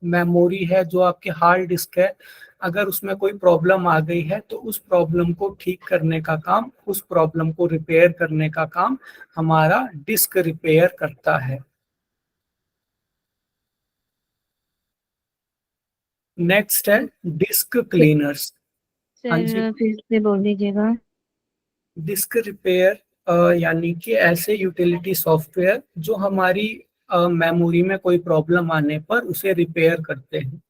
मेमोरी है, जो आपकी हार्ड डिस्क है, अगर उसमें कोई प्रॉब्लम आ गई है तो उस प्रॉब्लम को ठीक करने का काम, उस प्रॉब्लम को रिपेयर करने का काम हमारा डिस्क रिपेयर करता है। नेक्स्ट है डिस्क क्लीनर्स। हाँ जी, सर फिर से बोल दीजिएगा। डिस्क रिपेयर यानी कि ऐसे यूटिलिटी सॉफ्टवेयर जो हमारी मेमोरी में कोई प्रॉब्लम आने पर उसे रिपेयर करते हैं।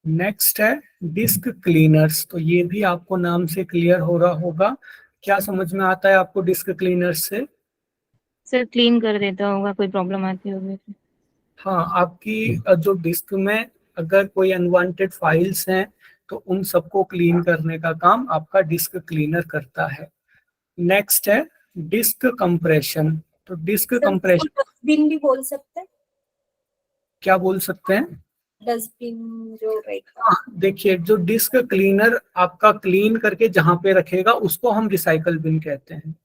नेक्स्ट है डिस्क क्लीनर्स। तो ये भी आपको नाम से क्लियर हो रहा होगा। क्या समझ में आता है आपको डिस्क क्लीनर्स से? सर क्लीन कर देता होगा, कोई प्रॉब्लम आती होगी तो। हाँ, आपकी जो डिस्क में अगर कोई अनवांटेड फाइल्स हैं तो उन सबको क्लीन करने का काम आपका डिस्क क्लीनर करता है। नेक्स्ट है डिस्क कंप्रेशन। तो डिस्क सर कंप्रेशन डस्टबिन भी बोल सकते हैं, क्या बोल सकते हैं? डस्टबिन जो रहेगा। हाँ, देखिए जो डिस्क क्लीनर आपका क्लीन करके जहां पे रखेगा उसको हम रिसाइकल बिन कहते हैं।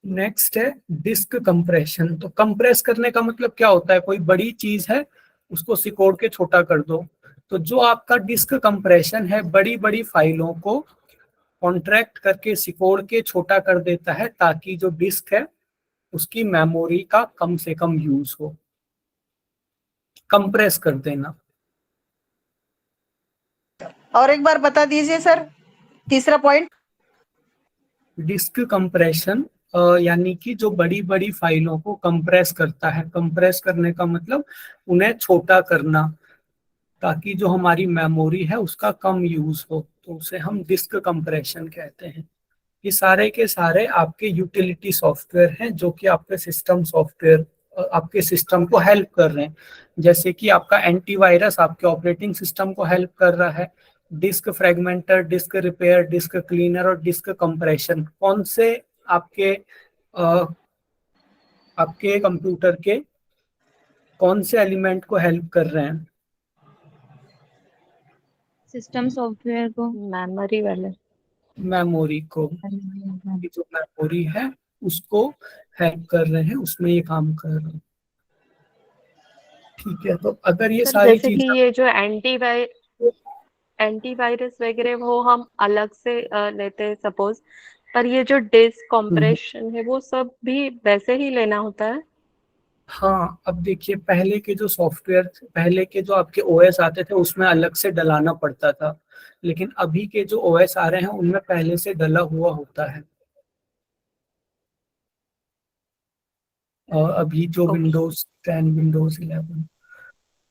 नेक्स्ट है डिस्क कंप्रेशन। तो कंप्रेस करने का मतलब क्या होता है? कोई बड़ी चीज है उसको सिकोड़ के छोटा कर दो। तो जो आपका डिस्क कंप्रेशन है बड़ी बड़ी फाइलों को कॉन्ट्रैक्ट करके सिकोड़ के छोटा कर देता है ताकि जो डिस्क है उसकी मेमोरी का कम से कम यूज हो। कंप्रेस कर देना। और एक बार बता दीजिए सर, तीसरा पॉइंट। डिस्क कंप्रेशन यानी कि जो बड़ी बड़ी फाइलों को कंप्रेस करता है। कंप्रेस करने का मतलब उन्हें छोटा करना ताकि जो हमारी मेमोरी है उसका कम यूज हो, तो उसे हम डिस्क कंप्रेशन कहते हैं। ये सारे के सारे आपके यूटिलिटी सॉफ्टवेयर हैं जो कि आपके सिस्टम सॉफ्टवेयर आपके सिस्टम को हेल्प कर रहे हैं। जैसे कि आपका एंटीवायरस आपके ऑपरेटिंग सिस्टम को हेल्प कर रहा है। Disk fragmenter, disk repair, disk cleaner और डिस्क कंप्रेशन कौन से आपके कंप्यूटर के कौन से एलिमेंट को हेल्प कर रहे हैं? सिस्टम सॉफ्टवेयर को, मेमोरी वाले। मेमोरी को। की जो मेमोरी है उसको हेल्प कर रहे हैं, उसमें ये काम कर रहे हैं। ठीक है, तो अगर ये सर सारी जैसे कि चीजें ये जो एंटीवायरस वगैरह वो हम अलग से लेते हैं सपोज, पर ये जो डिस्क कंप्रेशन है वो सब भी वैसे ही लेना होता है। हाँ, अब देखिए पहले के जो सॉफ्टवेयर, पहले के जो आपके ओएस आते थे उसमें अलग से डलाना पड़ता था, लेकिन अभी के जो ओएस आ रहे हैं उनमें पहले से डला हुआ होता है। और अभी जो विंडोज 10, विंडोज 11।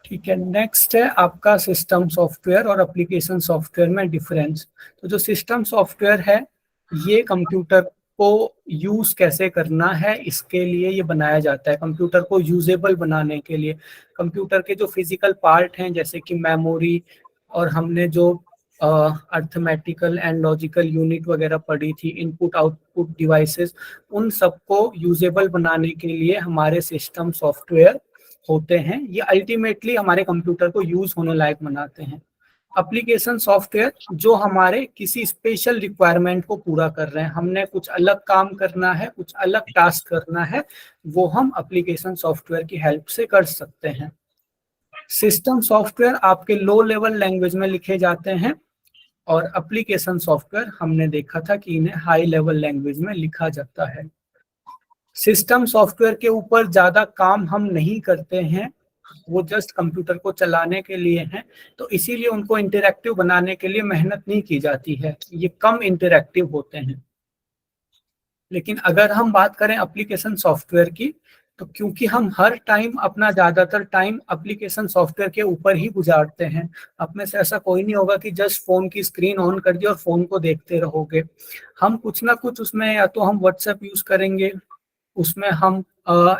ठीक है, नेक्स्ट है आपका सिस्टम सॉफ्टवेयर और एप्लीकेशन सॉफ्टवेयर में डिफरेंस। तो जो सिस्टम सॉफ्टवेयर है ये कंप्यूटर को यूज कैसे करना है इसके लिए ये बनाया जाता है, कंप्यूटर को यूजेबल बनाने के लिए। कंप्यूटर के जो फिजिकल पार्ट हैं जैसे कि मेमोरी और हमने जो अर्थमेटिकल एंड लॉजिकल यूनिट वगैरह पढ़ी थी, इनपुट आउटपुट डिवाइसेस, उन सबको यूजेबल बनाने के लिए हमारे सिस्टम सॉफ्टवेयर होते हैं। ये अल्टीमेटली हमारे कंप्यूटर को यूज होने लायक बनाते हैं। एप्लीकेशन सॉफ्टवेयर जो हमारे किसी स्पेशल रिक्वायरमेंट को पूरा कर रहे हैं, हमने कुछ अलग काम करना है, कुछ अलग टास्क करना है, वो हम एप्लीकेशन सॉफ्टवेयर की हेल्प से कर सकते हैं। सिस्टम सॉफ्टवेयर आपके लो लेवल लैंग्वेज में लिखे जाते हैं और एप्लीकेशन सॉफ्टवेयर हमने देखा था कि इन्हें हाई लेवल लैंग्वेज में लिखा जाता है। सिस्टम सॉफ्टवेयर के ऊपर ज्यादा काम हम नहीं करते हैं, वो जस्ट कंप्यूटर को चलाने के लिए हैं, तो इसीलिए उनको इंटरैक्टिव बनाने के लिए मेहनत नहीं की जाती है, ये कम इंटरैक्टिव होते हैं। लेकिन अगर हम बात करें एप्लीकेशन सॉफ्टवेयर की, तो क्योंकि हम हर टाइम अपना ज्यादातर टाइम एप्लीकेशन सॉफ्टवेयर के ऊपर ही गुजारते हैं, आप में से ऐसा कोई नहीं होगा कि जस्ट फोन की स्क्रीन ऑन कर दी और फोन को देखते रहोगे। हम कुछ ना कुछ उसमें, या तो हम व्हाट्सएप यूज करेंगे, उसमें हम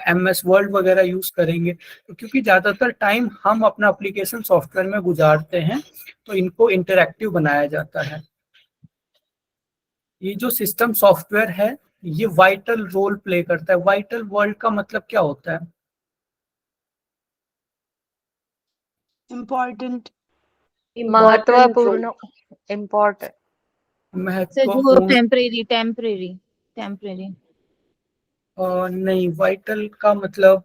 MS वर्ड वगैरह यूज करेंगे। तो क्योंकि ज्यादातर टाइम हम अपना एप्लीकेशन सॉफ्टवेयर में गुजारते हैं तो इनको इंटरैक्टिव बनाया जाता है। ये जो सिस्टम सॉफ्टवेयर है ये वाइटल रोल प्ले करता है। वाइटल वर्ड का मतलब क्या होता है? इम्पोर्टेंट, महत्वपूर्ण, इम्पोर्टेंट। सर जो महत्वपूर्ण टेम्परेरी नहीं, वाइटल का मतलब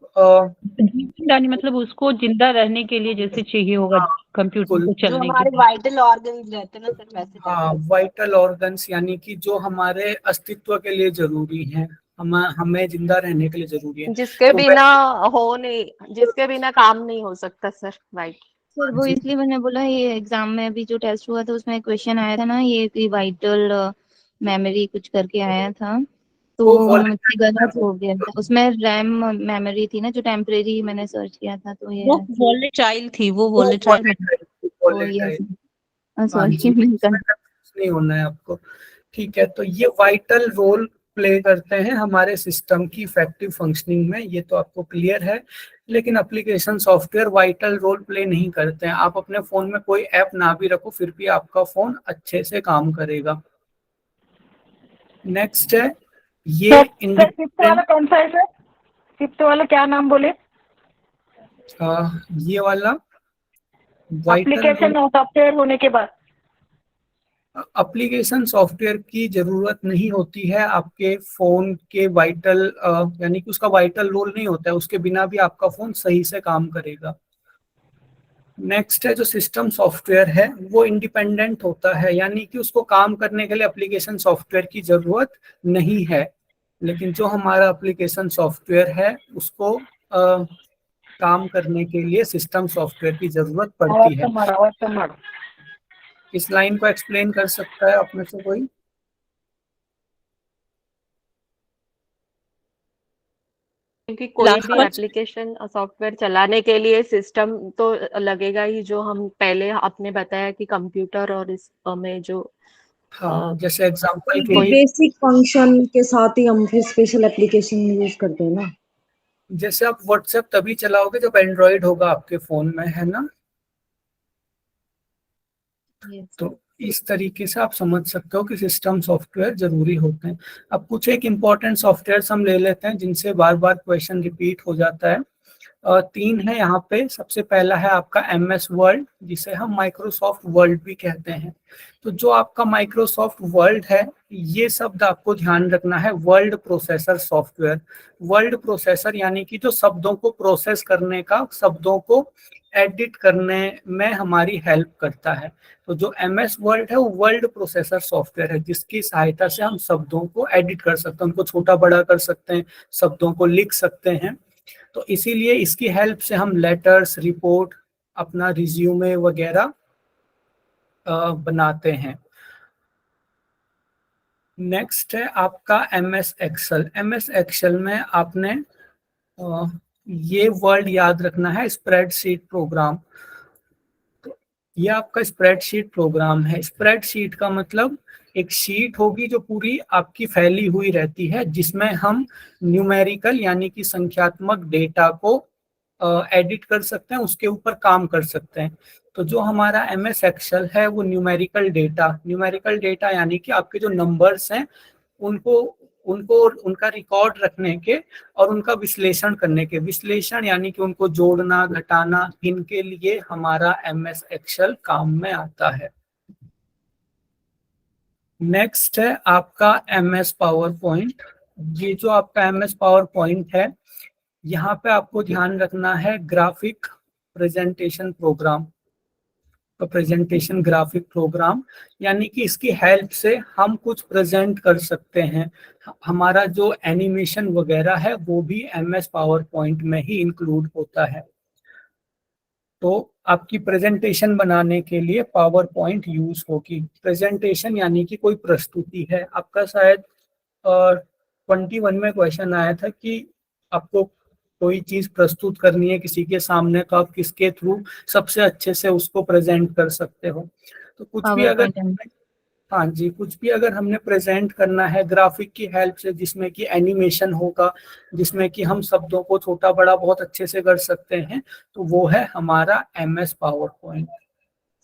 यानी मतलब उसको जिंदा रहने के लिए जैसे चाहिए होगा कंप्यूटर को जो चलने के हमारे लिए। वाइटल ऑर्गन्स रहते हैं ना सर, वैसे हाँ, वाइटल ऑर्गन्स यानी कि जो हमारे अस्तित्व के लिए जरूरी हैं, हमें जिंदा रहने के लिए जरूरी है। जिसके तो बिना जिसके बिना काम नहीं हो सकता सर, राइट। सर वो इसलिए मैंने बोला, ये एग्जाम में अभी जो टेस्ट हुआ था उसमें क्वेश्चन आया था ना, ये कि वाइटल मेमोरी कुछ करके आया था, तो मुझसे गलत हो गया था। उसमें रैम मेमोरी थी ना जो टेम्परेरी, मैंने सर्च किया था तो ये वो वोलेटाइल थी, वो वोलेटाइल। सॉरी नहीं होना है आपको। ठीक है, तो ये वाइटल रोल प्ले करते हैं हमारे सिस्टम की इफेक्टिव फंक्शनिंग में, ये तो आपको क्लियर है। लेकिन application software vital role play नहीं करते हैं। आप अपने फोन में कोई ऐप ना भी रखो फिर भी आपका फोन अच्छे से काम करेगा। नेक्स्ट है ये फिफ्थ वाला इंडिपेंडेंट, कौन सा है सर? फिफ्थ वाला क्या नाम बोले? ये वाला वाइटल एप्लीकेशन सॉफ्टवेयर होने के बाद एप्लीकेशन सॉफ्टवेयर की जरूरत नहीं होती है आपके फोन के वाइटल, यानी कि उसका वाइटल रोल नहीं होता है, उसके बिना भी आपका फोन सही से काम करेगा। नेक्स्ट है जो सिस्टम सॉफ्टवेयर है वो इंडिपेंडेंट होता है, यानी कि उसको काम करने के लिए एप्लीकेशन सॉफ्टवेयर की जरूरत नहीं है। लेकिन जो हमारा एप्लीकेशन सॉफ्टवेयर है उसको काम करने के लिए सिस्टम सॉफ्टवेयर की जरूरत पड़ती है। इस लाइन को एक्सप्लेन कर सकता है आप में से कोई? क्योंकि कोई भी एप्लीकेशन सॉफ्टवेयर चलाने के लिए सिस्टम तो लगेगा ही, जो हम पहले आपने बताया कि कंप्यूटर और इस में जो हाँ, जैसे एग्जांपल के कोई बेसिक फंक्शन के साथ ही हम फिर स्पेशल एप्लीकेशन यूज करते हैं ना। जैसे आप व्हाट्सएप तभी चलाओगे जब एंड्रॉइड होगा आपके फोन में, है ना? तो इस तरीके से आप समझ सकते हो कि सिस्टम सॉफ्टवेयर जरूरी होते हैं। अब कुछ एक इम्पोर्टेंट सॉफ्टवेयर हम ले लेते हैं जिनसे बार बार क्वेश्चन रिपीट हो जाता है। 3 है यहाँ पे। सबसे पहला है आपका MS वर्ड, जिसे हम माइक्रोसॉफ्ट वर्ड भी कहते हैं। तो जो आपका माइक्रोसॉफ्ट वर्ड है, ये शब्द आपको ध्यान रखना है, word processor software. Word processor यानी कि जो शब्दों को प्रोसेस करने का, शब्दों को एडिट करने में हमारी हेल्प करता है। तो जो MS वर्ड है वो वर्ड प्रोसेसर सॉफ्टवेयर है, जिसकी सहायता से हम शब्दों को एडिट कर सकते हैं, उनको छोटा बड़ा कर सकते हैं, शब्दों को लिख सकते हैं। तो इसीलिए इसकी हेल्प से हम लेटर्स, रिपोर्ट, अपना रिज्यूमे वगैरह बनाते हैं। नेक्स्ट है आपका MS एक्सेल। MS एक्सेल में आपने ये वर्ड याद रखना है, स्प्रेडशीट प्रोग्राम। तो ये आपका स्प्रेडशीट प्रोग्राम है। स्प्रेडशीट का मतलब एक शीट होगी जो पूरी आपकी फैली हुई रहती है, जिसमें हम न्यूमेरिकल यानी कि संख्यात्मक डेटा को एडिट कर सकते हैं, उसके ऊपर काम कर सकते हैं। तो जो हमारा MS एक्सेल है वो न्यूमेरिकल डेटा यानी कि आपके जो नंबर्स हैं उनको उनका रिकॉर्ड रखने के और उनका विश्लेषण करने के, विश्लेषण यानी कि उनको जोड़ना, घटाना, इनके लिए हमारा MS एक्सेल काम में आता है। नेक्स्ट है आपका MS पावर पॉइंट। ये जो आपका MS पावर पॉइंट है, यहाँ पे आपको ध्यान रखना है ग्राफिक प्रेजेंटेशन प्रोग्राम। तो प्रेजेंटेशन ग्राफिक प्रोग्राम यानी कि इसकी हेल्प से हम कुछ प्रेजेंट कर सकते हैं। हमारा जो एनिमेशन वगैरह है वो भी MS पावर पॉइंट में ही इंक्लूड होता है। तो आपकी प्रेजेंटेशन बनाने के लिए पावर पॉइंट यूज होगी। प्रेजेंटेशन यानी कि कोई प्रस्तुति है आपका, शायद 21 में क्वेश्चन आया था कि आपको कोई चीज प्रस्तुत करनी है किसी के सामने, तो आप किसके थ्रू सबसे अच्छे से उसको प्रेजेंट कर सकते हो। तो कुछ भी अगर, हाँ जी, कुछ भी अगर हमने प्रेजेंट करना है ग्राफिक की हेल्प से, जिसमें कि एनिमेशन होगा, जिसमें कि हम शब्दों को छोटा बड़ा बहुत अच्छे से कर सकते हैं, तो वो है हमारा MS पावर पॉइंट।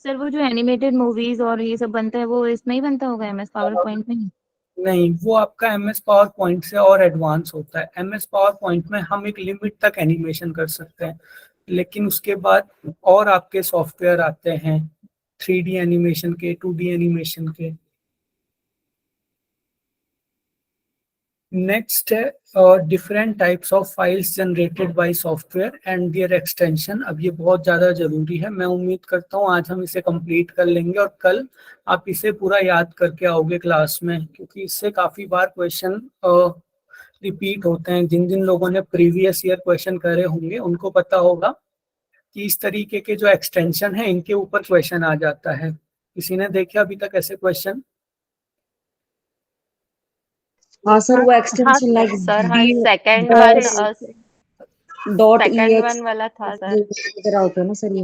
सर वो जो एनिमेटेड मूवीज और ये सब बनता है वो इसमें ही बनता होगा, MS पावर पॉइंट में? नहीं, वो आपका MS पावर पॉइंट से और एडवांस होता है। MS पावर पॉइंट में हम एक लिमिट तक एनिमेशन कर सकते हैं, लेकिन उसके बाद और आपके सॉफ्टवेयर आते हैं 3D एनिमेशन के, 2D एनिमेशन के। नेक्स्ट है different types of files generated by software and their extension. अब ये बहुत ज़्यादा ज़रूरी है। मैं उम्मीद करता हूँ आज हम इसे कंप्लीट कर लेंगे और कल आप इसे पूरा याद करके आओगे क्लास में, क्योंकि इससे काफ़ी बार क्वेश्चन रिपीट होते हैं। जिन जिन लोगों ने प्रीवियस ईयर क्वेश्चन करे होंगे उनको पता होगा कि इस तरीके के जो एक्सटेंशन है इनके ऊपर क्वेश्चन आ जाता है। किसी ने देखे अभी तक ऐसे क्वेश्चन? हाँ सर, वो एक्सटेंशन लाइक सर हाँ second one dot second one वाला था सर। वगैरह होता है ना सर ये।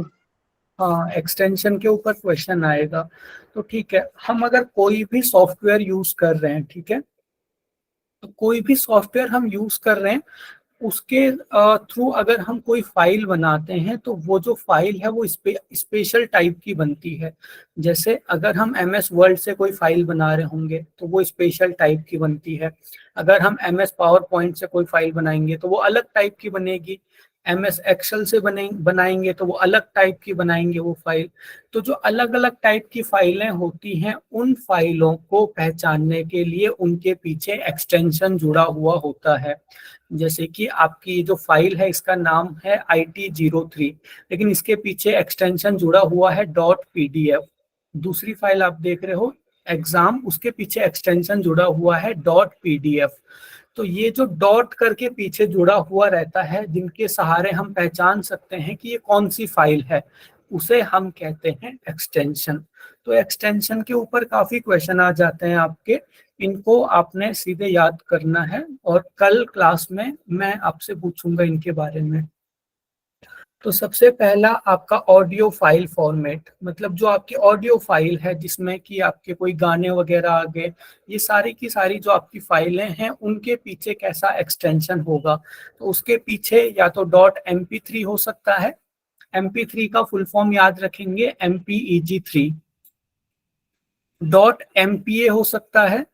हाँ, एक्सटेंशन के ऊपर क्वेश्चन आएगा। तो ठीक है, हम अगर कोई भी सॉफ्टवेयर यूज कर रहे हैं, ठीक है, तो कोई भी सॉफ्टवेयर हम यूज कर रहे हैं, उसके थ्रू अगर हम कोई फाइल बनाते हैं तो वो जो फाइल है वो स्पेशल टाइप की बनती है। जैसे अगर हम MS वर्ड से कोई फाइल बना रहे होंगे तो वो स्पेशल टाइप की बनती है। अगर हम MS पावर पॉइंट से कोई फाइल बनाएंगे तो वो अलग टाइप की बनेगी। MS एक्सेल से बनाएंगे तो वो अलग टाइप की बनाएंगे वो फाइल। तो जो अलग अलग टाइप की फाइलें होती हैं, उन फाइलों को पहचानने के लिए उनके पीछे एक्सटेंशन जुड़ा हुआ होता है। जैसे कि आपकी जो फाइल है इसका नाम है IT03, लेकिन इसके पीछे एक्सटेंशन जुड़ा हुआ है .pdf। दूसरी फाइल आप देख रहे हो एग्जाम, उसके पीछे एक्सटेंशन जुड़ा हुआ है .pdf। तो ये जो डॉट करके पीछे जुड़ा हुआ रहता है, जिनके सहारे हम पहचान सकते हैं कि ये कौन सी फाइल है, उसे हम कहते हैं एक्सटेंशन। तो एक्सटेंशन के ऊपर काफी क्वेश्चन आ जाते हैं आपके, इनको आपने सीधे याद करना है और कल क्लास में मैं आपसे पूछूंगा इनके बारे में। तो सबसे पहला आपका ऑडियो फाइल फॉर्मेट, मतलब जो आपकी ऑडियो फाइल है जिसमें कि आपके कोई गाने वगैरह आ गए, ये सारी की सारी जो आपकी फाइलें हैं उनके पीछे कैसा एक्सटेंशन होगा। तो उसके पीछे या तो .mp3 हो सकता है, MP3 का फुल फॉर्म याद रखेंगे MPEG3। .mpa हो सकता है,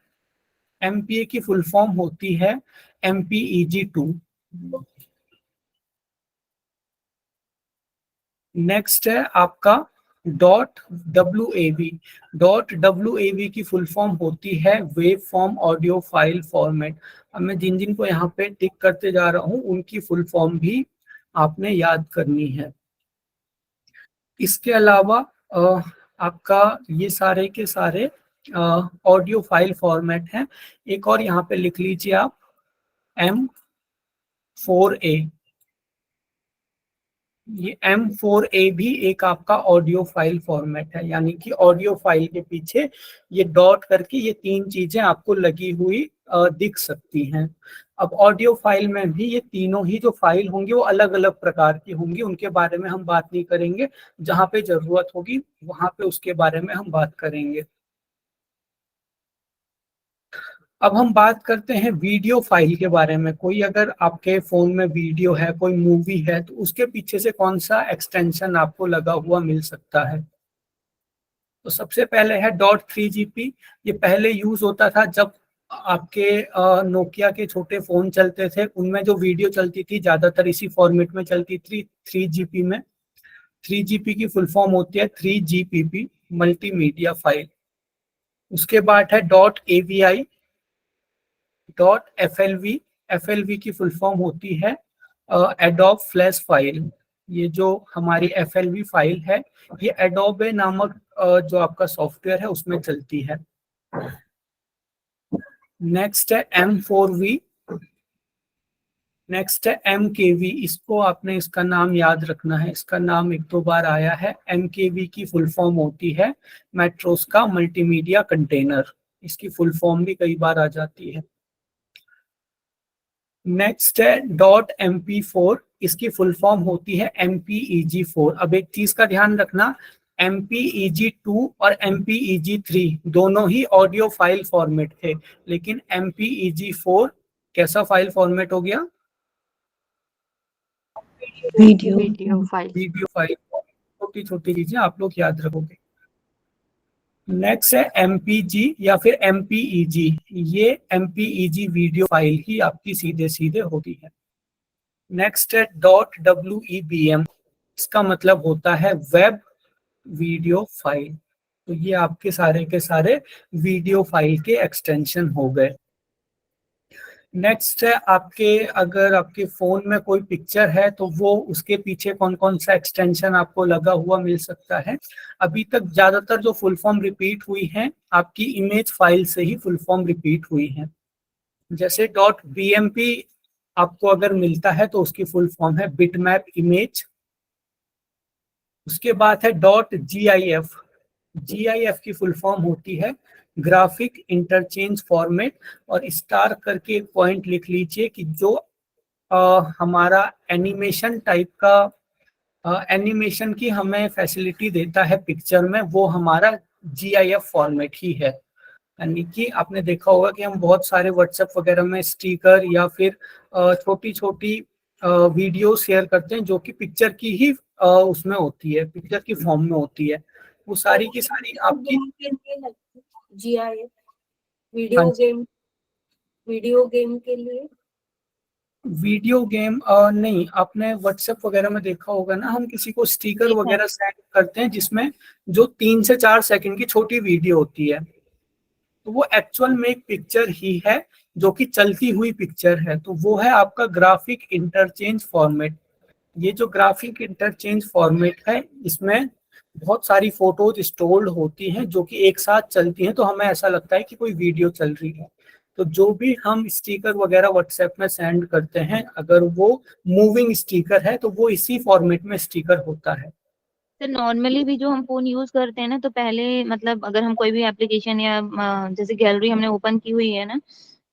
MPA की फुल फॉर्म होती है MPEG2। नेक्स्ट है आपका .wav। .wav की फुल फॉर्म होती है wave form audio file format. अब मैं जिन जिन को यहाँ पे टिक करते जा रहा हूँ उनकी फुल फॉर्म भी आपने याद करनी है। इसके अलावा आपका ये सारे के सारे ऑडियो फाइल फॉर्मेट हैं। एक और यहाँ पे लिख लीजिए आप M4A। ये M4A भी एक आपका ऑडियो फाइल फॉर्मेट है, यानी कि ऑडियो फाइल के पीछे ये डॉट करके ये तीन चीजें आपको लगी हुई दिख सकती हैं। अब ऑडियो फाइल में भी ये तीनों ही जो फाइल होंगी वो अलग अलग प्रकार की होंगी, उनके बारे में हम बात नहीं करेंगे। जहाँ पे जरूरत होगी वहां पे उसके बारे में हम बात करेंगे। अब हम बात करते हैं वीडियो फाइल के बारे में। कोई अगर आपके फोन में वीडियो है, कोई मूवी है, तो उसके पीछे से कौन सा एक्सटेंशन आपको लगा हुआ मिल सकता है। तो सबसे पहले है .3GP। ये पहले यूज होता था जब आपके नोकिया के छोटे फोन चलते थे, उनमें जो वीडियो चलती थी ज्यादातर इसी फॉर्मेट में चलती थी 3GP में। 3GP की फुल फॉर्म होती है 3GPP मल्टीमीडिया फाइल। उसके बाद है .AVI, .FLV। FLV की फुल फॉर्म होती है एडोब फ्लैश फाइल। ये जो हमारी FLV फाइल है ये एडोबे नामक जो आपका सॉफ्टवेयर है उसमें चलती है। नेक्स्ट है M4V। नेक्स्ट है MKV। इसको आपने इसका नाम याद रखना है, इसका नाम एक दो बार आया है। MKV की फुल फॉर्म होती है मेट्रोस का मल्टीमीडिया कंटेनर। इसकी फुल फॉर्म भी कई बार आ जाती है। नेक्स्ट है .MP4। इसकी फुल फॉर्म होती है MPEG4। अब एक चीज का ध्यान रखना, MPEG2 और MPEG3 दोनों ही ऑडियो फाइल फॉर्मेट थे, लेकिन MPEG4 कैसा फाइल फॉर्मेट हो गया, वीडियो फाइल। Video file. छोटी छोटी चीजें आप लोग याद रखोगे। नेक्स्ट है MPG या फिर MPEG। ये MPEG वीडियो फाइल ही आपकी सीधे सीधे होती है। नेक्स्ट है .WEBM। इसका मतलब होता है वेब वीडियो फाइल। तो ये आपके सारे के सारे वीडियो फाइल के एक्सटेंशन हो गए। नेक्स्ट है आपके, अगर आपके फोन में कोई पिक्चर है तो वो उसके पीछे कौन कौन सा एक्सटेंशन आपको लगा हुआ मिल सकता है। अभी तक ज्यादातर जो फुल फॉर्म रिपीट हुई है आपकी इमेज फाइल से ही फुल फॉर्म रिपीट हुई है। जैसे .BMP आपको अगर मिलता है तो उसकी फुल फॉर्म है बिटमैप इमेज। उसके बाद है .GIF। GIF की फुल फॉर्म होती है ग्राफिक इंटरचेंज फॉर्मेट। और स्टार करके एक पॉइंट लिख लीजिए कि जो हमारा एनिमेशन टाइप का एनिमेशन की हमें फैसिलिटी देता है पिक्चर में, वो हमारा GIF फॉर्मेट ही है। यानी कि आपने देखा होगा कि हम बहुत सारे व्हाट्सएप वगैरह में स्टिकर या फिर छोटी छोटी वीडियो शेयर करते हैं जो कि पिक्चर की ही उसमें होती है, पिक्चर की फॉर्म में होती है। वो सारी की सारी आपकी GIF हाँ जी। वीडियो गेम के लिए वीडियो गेम नहीं, आपने व्हाट्सएप वगैरह में देखा होगा ना, हम किसी को स्टिकर देखा है। वगैरह सेंड करते हैं जिसमें जो 3 से 4 सेकंड की छोटी वीडियो होती है, तो वो एक्चुअल में एक पिक्चर ही है जो कि चलती हुई पिक्चर है। तो वो है आपका ग्राफिक इंटरचेंज फॉर्मेट। ये जो ग्राफिक इंटरचेंज फॉर्मेट है, इसमें बहुत सारी फोटोज स्टोर्ड होती हैं जो कि एक साथ चलती हैं, तो हमें ऐसा लगता है कि कोई वीडियो चल रही है। तो जो भी हम स्टिकर वगैरह व्हाट्सएप में सेंड करते हैं, अगर वो मूविंग स्टिकर है तो वो इसी फॉर्मेट में स्टिकर होता है। तो नॉर्मली भी जो हम फोन यूज करते हैं ना, तो पहले मतलब अगर हम कोई भी एप्लीकेशन या जैसे गैलरी हमने ओपन की हुई है ना,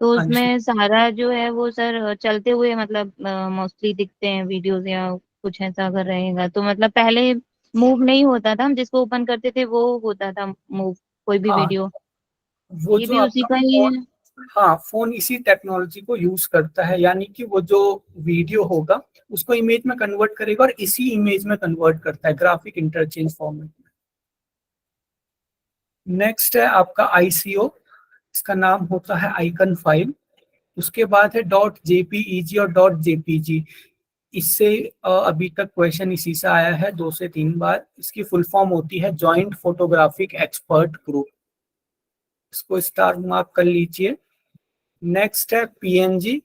तो हाँ जी। उसमें सारा जो है वो सर चलते हुए मतलब मोस्टली दिखते हैं वीडियोस या कुछ ऐसा अगर रहेगा तो मतलब पहले मूव नहीं होता था, हम जिसको ओपन करते थे वो होता था मूव कोई भी हाँ, वीडियो। वो ये जो भी उसी आपका का ही फोन, है। हाँ फोन इसी टेक्नोलॉजी को यूज करता है, यानी कि वो जो वीडियो होगा उसको इमेज में कन्वर्ट करेगा और इसी इमेज में कन्वर्ट करता है ग्राफिक इंटरचेंज फॉर्मेट में। नेक्स्ट है आपका ICO, इसका नाम होता है आइकन फाइल। उसके बाद है .jpeg और .jpg। इससे अभी तक क्वेश्चन इसी से आया है 2 से 3 बार। इसकी फुल फॉर्म होती है जॉइंट फोटोग्राफिक एक्सपर्ट ग्रुप, इसको स्टार मार्क कर लीजिए। नेक्स्ट है PNG।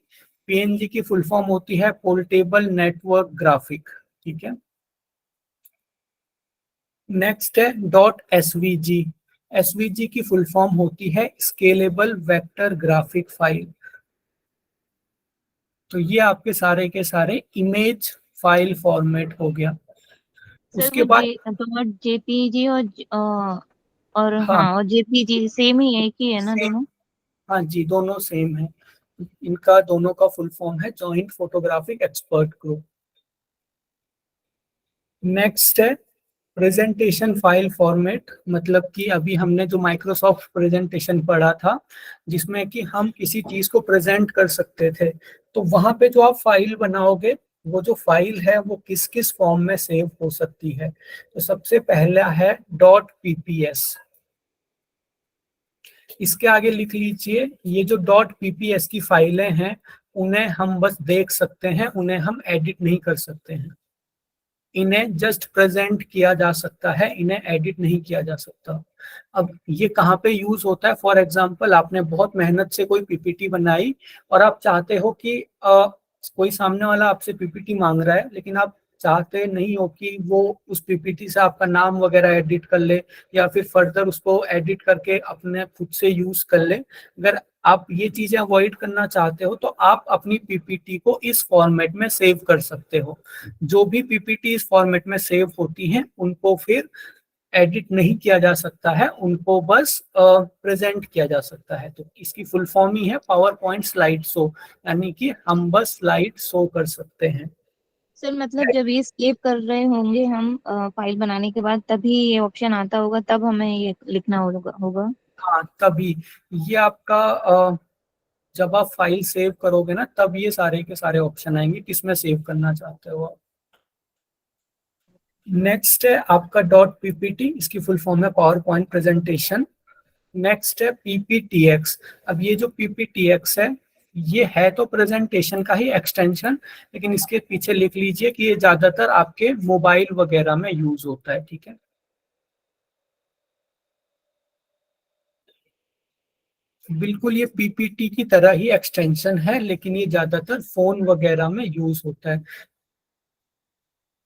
PNG की फुल फॉर्म होती है पोर्टेबल नेटवर्क ग्राफिक, ठीक है। नेक्स्ट है .svg। SVG की फुल फॉर्म होती है स्केलेबल वेक्टर ग्राफिक फाइल। तो ये आपके सारे के सारे इमेज फाइल फॉर्मेट हो गया। सर उसके वो बाद JPG और हाँ हाँ और JPG सेम ही है, एक ही है ना सेम, दोनों। हाँ जी दोनों सेम है। इनका दोनों का फुल फॉर्म है joint photographic expert group. Next है प्रेजेंटेशन फाइल फॉर्मेट, मतलब कि अभी हमने जो माइक्रोसॉफ्ट प्रेजेंटेशन पढ़ा था जिसमें कि हम किसी चीज को प्रेजेंट कर सकते थे, तो वहां पे जो आप फाइल बनाओगे वो जो फाइल है वो किस किस फॉर्म में सेव हो सकती है। तो सबसे पहला है .pps। इसके आगे लिख लीजिए, ये जो .pps की फाइलें हैं उन्हें हम बस देख सकते हैं, उन्हें हम एडिट नहीं कर सकते हैं। इन्हें जस्ट प्रेजेंट किया जा सकता है, इन्हें एडिट नहीं किया जा सकता। अब ये कहाँ पे यूज होता है? फॉर एग्जांपल आपने बहुत मेहनत से कोई PPT बनाई और आप चाहते हो कि कोई सामने वाला आपसे PPT मांग रहा है, लेकिन आप चाहते नहीं हो कि वो उस PPT से आपका नाम वगैरह एडिट कर ले या फिर फर्दर उसको एडिट करके अपने खुद से यूज कर ले। अगर आप ये चीजें अवॉइड करना चाहते हो तो आप अपनी PPT को इस फॉर्मेट में सेव कर सकते हो। जो भी PPT इस फॉर्मेट में सेव होती हैं उनको फिर एडिट नहीं किया जा सकता है, उनको बस प्रेजेंट किया जा सकता है। तो इसकी फुल फॉर्म ही है पावर पॉइंट स्लाइड शो, यानी कि हम बस स्लाइड शो कर सकते हैं। सर मतलब जब ये सेव कर रहे होंगे हम फाइल बनाने के बाद, तभी ये ऑप्शन आता होगा, तब हमें ये लिखना होगा। हाँ तभी ये आपका जब आप फाइल सेव करोगे ना तब ये सारे के सारे ऑप्शन आएंगे किसमें सेव करना चाहते हो आप। नेक्स्ट है आपका .ppt, इसकी फुल फॉर्म है पावर पॉइंट प्रेजेंटेशन। नेक्स्ट है PPTX। अब ये जो PPTX है ये है तो प्रेजेंटेशन का ही एक्सटेंशन, लेकिन इसके पीछे लिख लीजिए कि ये ज्यादातर आपके मोबाइल वगैरह में यूज होता है, ठीक है। बिल्कुल ये PPT की तरह ही एक्सटेंशन है, लेकिन ये ज्यादातर फोन वगैरह में यूज होता है।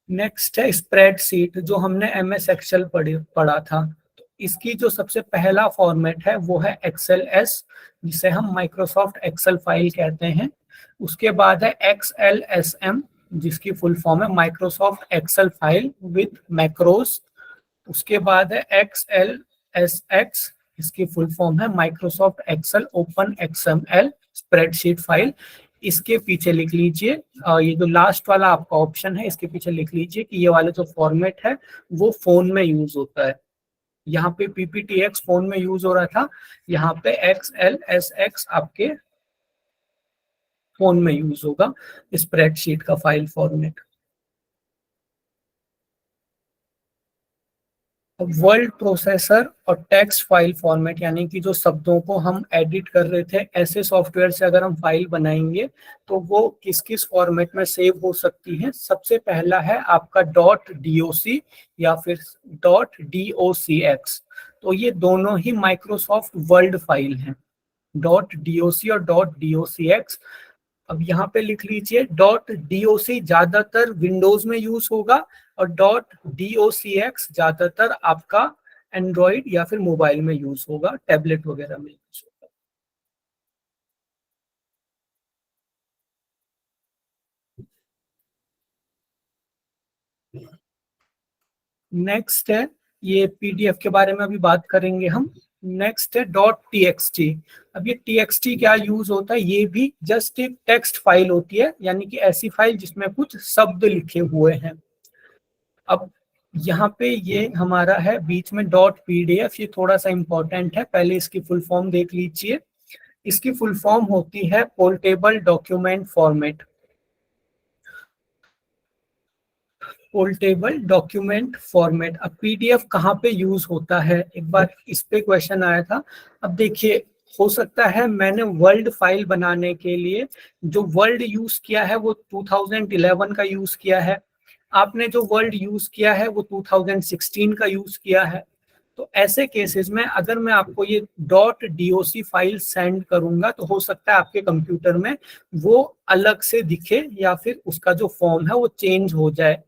नेक्स्ट है स्प्रेडशीट, जो हमने MS एक्सेल पढ़ा था। तो इसकी जो सबसे पहला फॉर्मेट है वो है XLS, जिसे हम माइक्रोसॉफ्ट एक्सेल फाइल कहते हैं। उसके बाद है XLSM, जिसकी फुल फॉर्म है Microsoft Excel file with macros. उसके बाद है XLSX, इसकी फुल फॉर्म है Microsoft Excel open XML spreadsheet file. इसके पीछे लिख लीजिए, ये जो लास्ट वाला आपका ऑप्शन है इसके पीछे लिख लीजिए कि ये वाला जो फॉर्मेट है वो फोन में यूज होता है। यहाँ पे PPTX फोन में यूज हो रहा था, यहाँ पे XLSX आपके फोन में यूज होगा स्प्रेडशीट का फाइल फॉर्मेट। वर्ड प्रोसेसर और टेक्स्ट फाइल फॉर्मेट, यानी कि जो शब्दों को हम एडिट कर रहे थे, ऐसे सॉफ्टवेयर से अगर हम फाइल बनाएंगे तो वो किस किस फॉर्मेट में सेव हो सकती है। सबसे पहला है आपका .doc या फिर .docx। तो ये दोनों ही माइक्रोसॉफ्ट वर्ड फाइल हैं, .doc और .docx। अब यहाँ पे लिख लीजिए .doc ज्यादातर विंडोज में यूज होगा और .docx ज्यादातर आपका एंड्रॉइड या फिर मोबाइल में यूज होगा, टैबलेट वगैरह में यूज होगा। नेक्स्ट है, ये PDF के बारे में अभी बात करेंगे हम। नेक्स्ट है .txt। अब ये txt क्या यूज होता है, ये भी जस्ट एक टेक्स्ट फाइल होती है, यानी कि ऐसी फाइल जिसमें कुछ शब्द लिखे हुए हैं। अब यहाँ पे ये हमारा है बीच में .pdf, ये थोड़ा सा इंपॉर्टेंट है, पहले इसकी फुल फॉर्म देख लीजिए। इसकी फुल फॉर्म होती है portable document format. Portable document format. अब PDF कहाँ पे यूज होता है, एक बार इस पे क्वेश्चन आया था। अब देखिए, हो सकता है मैंने वर्ल्ड फाइल बनाने के लिए जो वर्ल्ड यूज किया है वो 2011 का यूज किया है, आपने जो वर्ल्ड यूज किया है वो 2016 का यूज किया है। तो ऐसे केसेस में अगर मैं आपको ये .doc फाइल सेंड करूंगा तो हो सकता है आपके कंप्यूटर में वो अलग से दिखे या फिर उसका जो फॉर्म है वो चेंज हो जाए।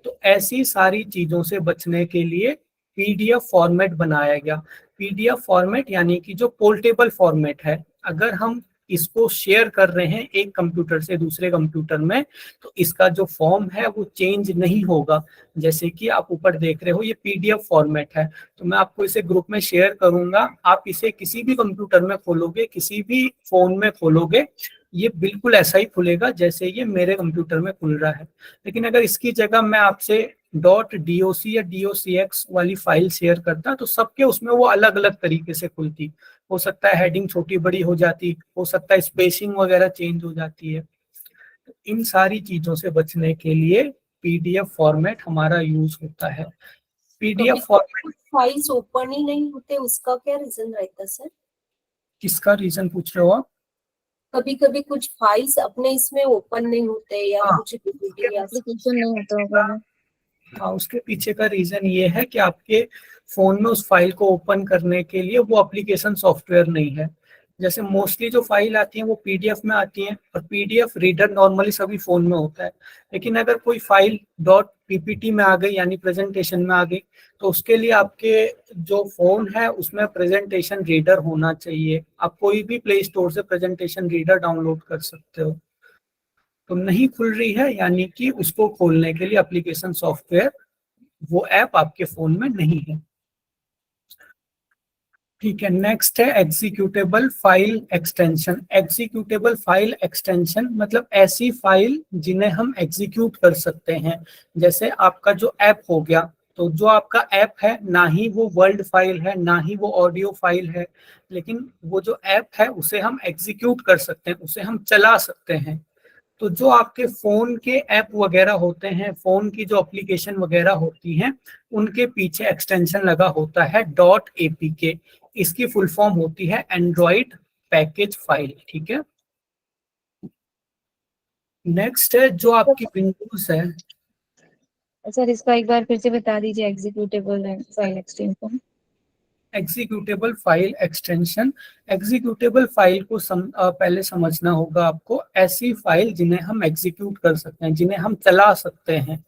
तो ऐसी सारी चीजों से बचने के लिए PDF फॉर्मेट बनाया गया। PDF फॉर्मेट यानी कि जो पोर्टेबल फॉर्मेट है, अगर हम इसको शेयर कर रहे हैं एक कंप्यूटर से दूसरे कंप्यूटर में तो इसका जो फॉर्म है वो चेंज नहीं होगा। जैसे कि आप ऊपर देख रहे हो ये PDF फॉर्मेट है, तो मैं आपको इसे ग्रुप में शेयर करूंगा, आप इसे किसी भी कंप्यूटर में खोलोगे, किसी भी फोन में खोलोगे, ये बिल्कुल ऐसा ही खुलेगा जैसे ये मेरे कंप्यूटर में खुल रहा है। लेकिन अगर इसकी जगह मैं आपसे .doc या .docx वाली फाइल शेयर करता तो सबके उसमें वो अलग अलग तरीके से खुलती। हो सकता है हेडिंग छोटी बड़ी हो जाती, हो सकता है स्पेसिंग वगैरह चेंज हो जाती है। तो इन सारी चीजों से बचने के लिए PDF फॉर्मेट हमारा यूज होता है। PDF फॉर्मेट फाइल्स ओपन ही नहीं होते, उसका क्या रीजन रहता है सर? किसका रीजन पूछ रहे हो आप? कभी कभी कुछ फाइल्स अपने इसमें ओपन नहीं होते या हाँ, कुछ वीडियो एप्लीकेशन नहीं होता होगा। हाँ, उसके पीछे का रीजन ये है कि आपके फोन में उस फाइल को ओपन करने के लिए वो एप्लीकेशन सॉफ्टवेयर नहीं है। जैसे मोस्टली जो फाइल आती है वो PDF में आती है और PDF रीडर नॉर्मली सभी फोन में होता है। लेकिन अगर कोई फाइल .ppt में आ गई यानी प्रेजेंटेशन में आ गई तो उसके लिए आपके जो फोन है उसमें प्रेजेंटेशन रीडर होना चाहिए। आप कोई भी प्ले स्टोर से प्रेजेंटेशन रीडर डाउनलोड कर सकते हो। तो नहीं खुल रही है यानी कि उसको खोलने के लिए एप्लीकेशन सॉफ्टवेयर वो ऐप आपके फोन में नहीं है। ठीक है, नेक्स्ट है executable file extension. Executable file extension मतलब ऐसी फाइल जिन्हें हम एग्जीक्यूट कर सकते हैं। जैसे आपका जो ऐप हो गया, तो जो आपका ऐप है ना ही वो वर्ड फाइल है ना ही वो ऑडियो फाइल है, लेकिन वो जो ऐप है उसे हम एग्जीक्यूट कर सकते हैं, उसे हम चला सकते हैं। तो जो आपके फोन के ऐप वगैरह होते हैं, फोन की जो एप्लीकेशन वगैरह होती हैं, उनके पीछे एक्सटेंशन लगा होता है .apk। इसकी फुल फॉर्म होती है एंड्रॉइड पैकेज फाइल। ठीक है, नेक्स्ट है जो आपकी विंडोज है। सर इसका एक बार फिर से बता दीजिए, executable file extension. Executable file extension, executable file को पहले समझना होगा आपको। ऐसी फाइल जिन्हें हम एग्जीक्यूट कर सकते हैं, जिन्हें हम चला सकते हैं।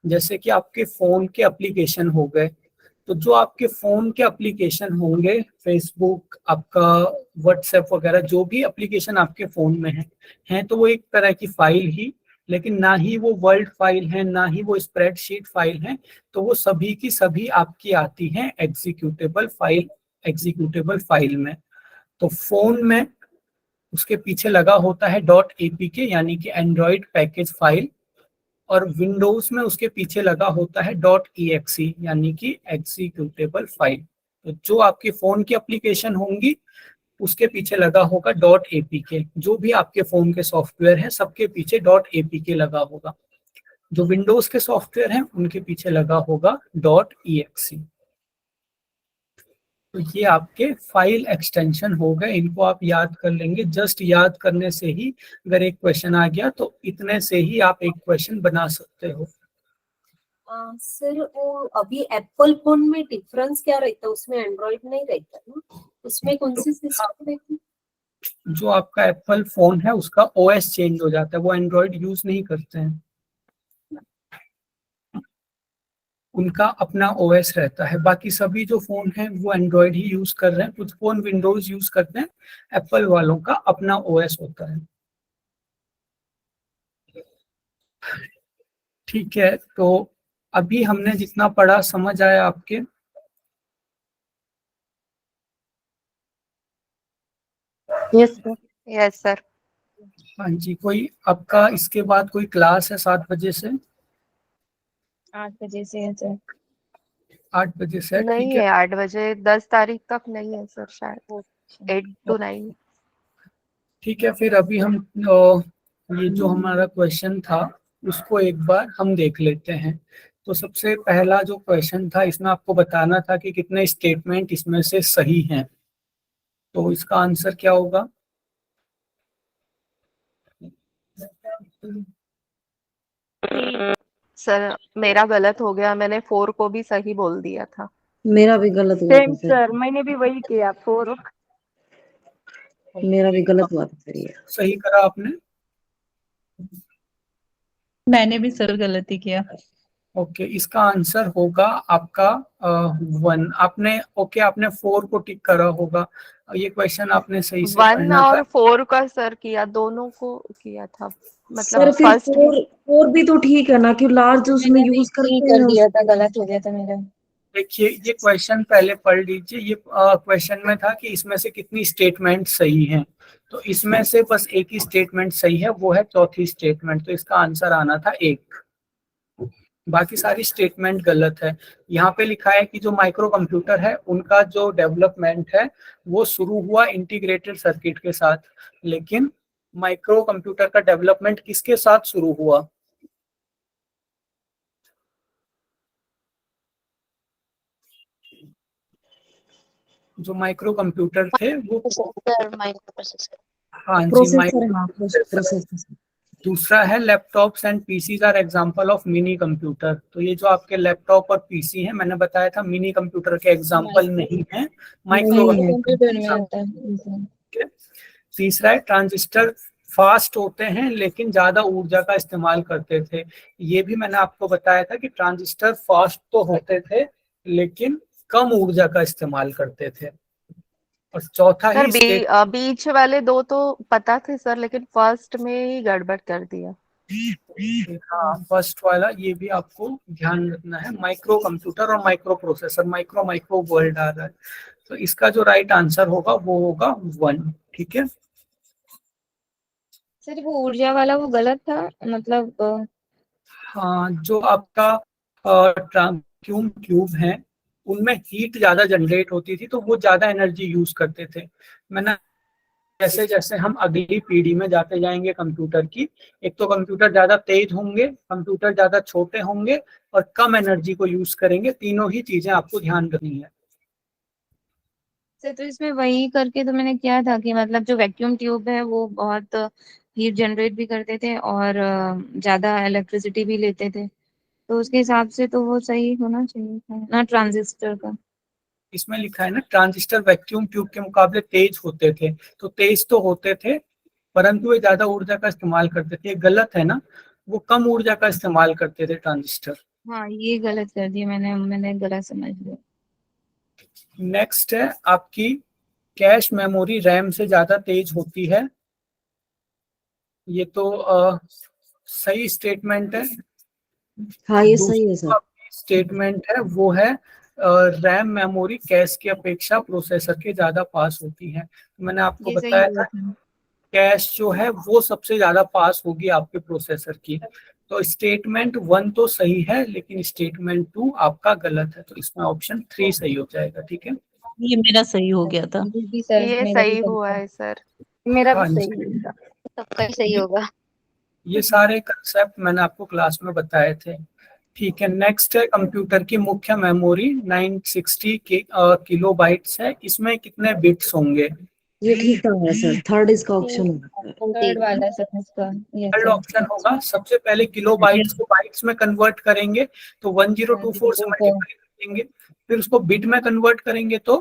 जैसे कि आपके फोन के एप्लीकेशन हो गए, तो जो आपके फोन के एप्लीकेशन होंगे, फेसबुक, आपका व्हाट्सएप वगैरह, जो भी एप्लीकेशन आपके फोन में है तो वो एक तरह की फाइल ही, लेकिन ना ही वो वर्ड फाइल है ना ही वो स्प्रेडशीट फाइल है। तो वो सभी की सभी आपकी आती हैं एग्जीक्यूटेबल फाइल में। तो फोन में उसके पीछे लगा होता है .apk यानी कि एंड्रॉइड पैकेज फाइल, और विंडोज में उसके पीछे लगा होता है .exe यानी कि एग्जीक्यूटेबल फाइल। तो जो आपके फोन की एप्लीकेशन होंगी उसके पीछे लगा होगा .apk। जो भी आपके फोन के सॉफ्टवेयर हैं सबके पीछे .apk लगा होगा। जो विंडोज के सॉफ्टवेयर हैं उनके पीछे लगा होगा .exe। तो ये आपके फाइल एक्सटेंशन हो गए, इनको आप याद कर लेंगे। जस्ट याद करने से ही अगर एक क्वेश्चन आ गया तो इतने से ही आप एक क्वेश्चन बना सकते हो। सर वो अभी एप्पल फोन में डिफरेंस क्या रहता है, उसमें एंड्रॉइड नहीं रहता ना, उसमें कौन सी सिस्टम रहती है? जो आपका एप्पल फोन है उसका ओएस चेंज हो जाता है, वो एंड्रॉइड यूज नहीं करते हैं, उनका अपना ओएस रहता है। बाकी सभी जो फोन हैं वो एंड्रॉइड ही यूज कर रहे हैं, कुछ फोन विंडोज यूज करते हैं, एप्पल वालों का अपना ओएस होता है। ठीक है, तो अभी हमने जितना पढ़ा समझ आया आपके? Yes sir. हाँ जी, कोई आपका इसके बाद कोई क्लास है 7 बजे से? 8 बजे से है सर। 8 बजे से, नहीं ठीक है। है 8 बजे, 10 तारीख तक नहीं है सर, शायद 8 to 9। ठीक है, फिर अभी हम ये जो हमारा क्वेश्चन था उसको एक बार हम देख लेते हैं। तो सबसे पहला जो क्वेश्चन था इसमें आपको बताना था कि कितने स्टेटमेंट इसमें से सही हैं। तो इसका आंसर क्या होगा? सर मेरा गलत हो गया, मैंने 4 को भी सही बोल दिया था। मेरा भी गलत हुआ था सर। सर मैंने भी वही किया 4। मेरा भी गलत हुआ था सर ये। सही करा आपने? मैंने भी सर गलती किया। ओके, इसका आंसर होगा आपका 1। आपने आपने 4 को टिक करा होगा। ये क्वेश्चन आपने सही से 1 पढ़ना और था। 4 का सर किया, दोनों को किया था। सर मतलब फिर फर्स्ट 4 भी तो ठीक है ना, क्यों लार्ज उसमें मैंने भी यूज नहीं करते कर हैं दिया था, उसको। गलत हो गया था मेरा। देखिए, ये क्वेश्चन पहले पढ़ लीजिए। ये क्वेश्चन में था कि इसमें से कितनी स्टेटमेंट सही हैं। तो इसमें से बस एक ही स्टेटमेंट सही है, वो है चौथी स्टेटमेंट। तो इसका आंसर आना था 1। बाकी सारी स्टेटमेंट गलत है। यहाँ पे लिखा है कि जो माइक्रो कंप्यूटर है उनका जो डेवलपमेंट है वो शुरू हुआ इंटीग्रेटेड सर्किट के साथ, लेकिन माइक्रो कंप्यूटर का डेवलपमेंट किसके साथ शुरू हुआ? जो माइक्रो कंप्यूटर थे वो, हाँ जी, प्रोसेसर, हाँ माइक्रो। प्रोसेसर। दूसरा है laptops and PCs are example of mini computer. तो ये जो आपके लैपटॉप और पीसी है, मैंने बताया था मिनी कंप्यूटर के एग्जांपल नहीं है, माइक्रो नहीं है। कंप्यूटर में आता है। तीसरा है ट्रांजिस्टर फास्ट होते हैं लेकिन ज्यादा ऊर्जा का इस्तेमाल करते थे। ये भी मैंने आपको बताया था कि ट्रांजिस्टर फास्ट तो होते थे लेकिन कम ऊर्जा का इस्तेमाल करते थे। और चौथा सर ही स्टेट, बीच वाले 2 तो पता थे सर, लेकिन फर्स्ट में ही गड़बड़ कर दिया। हाँ फर्स्ट वाला ये भी आपको ध्यान रखना है। माइक्रो कंप्यूटर और माइक्रो प्रोसेसर, माइक्रो वर्ड आ रहा है। तो इसका जो राइट आंसर होगा वो होगा 1। ठीक है, सर वो ऊर्जा वाला वो गलत था, मतलब हाँ जो आपका वैक्यूम ट्यूब है उनमें हीट ज्यादा जनरेट होती थी तो वो ज्यादा एनर्जी यूज करते थे। मैंने जैसे जैसे हम अगली पीढ़ी में जाते जाएंगे कंप्यूटर की, एक तो कंप्यूटर ज्यादा तेज होंगे, कंप्यूटर ज्यादा छोटे होंगे और कम एनर्जी को यूज करेंगे। तीनों ही चीजें आपको ध्यान रखनी है। सर तो इसमें वही करके तो मैंने किया था कि मतलब जो वैक्यूम ट्यूब है वो बहुत हीट जनरेट भी करते थे और ज्यादा इलेक्ट्रिसिटी भी लेते थे, तो उसके हिसाब से तो वो सही होना चाहिए था ना ट्रांजिस्टर का। इसमें लिखा है ना ट्रांजिस्टर वैक्यूम ट्यूब के मुकाबले तेज होते थे। तो तेज तो होते थे परंतु वे ज्यादा ऊर्जा का इस्तेमाल करते थे। ये गलत है ना, वो कम ऊर्जा का इस्तेमाल करते थे ट्रांजिस्टर। हाँ ये गलत कर दिया मैंने गलत समझ लिया। नेक्स्ट है आपकी कैश मेमोरी रैम से ज्यादा तेज होती है। ये तो सही स्टेटमेंट है। हाँ ये सही है सर। स्टेटमेंट है वो है रैम मेमोरी कैश की अपेक्षा प्रोसेसर के ज्यादा पास होती है। मैंने आपको ये सही बताया बोला था था। कैश जो है वो सबसे ज्यादा पास होगी आपके प्रोसेसर की। तो स्टेटमेंट 1 तो सही है, लेकिन स्टेटमेंट 2 आपका गलत है, तो इसमें ऑप्शन 3 सही हो जाएगा। ठीक है, ये मेरा सही हो गया था। जी सर, ये मेरा भी सही सही हुआ था। है सर। मेरा हाँ भी जी। सही होगा, सबका ही सही होगा। ये सारे कंसेप्ट मैंने आपको क्लास में बताए थे। ठीक है, नेक्स्ट है कंप्यूटर की मुख्य मेमोरी 960 किलो बाइट्स है। इसमें कितने बिट्स होंगे? ये ठीक है सर, थर्ड इसका ऑप्शन होगा। थर्ड वाला सर इसका, यस थर्ड सर। ऑप्शन होगा। सबसे पहले किलो बाइट्स को बाइट्स में कन्वर्ट करेंगे तो 1024 से 1024 मल्टीप्लाई करेंगे, फिर उसको बिट में कन्वर्ट करेंगे तो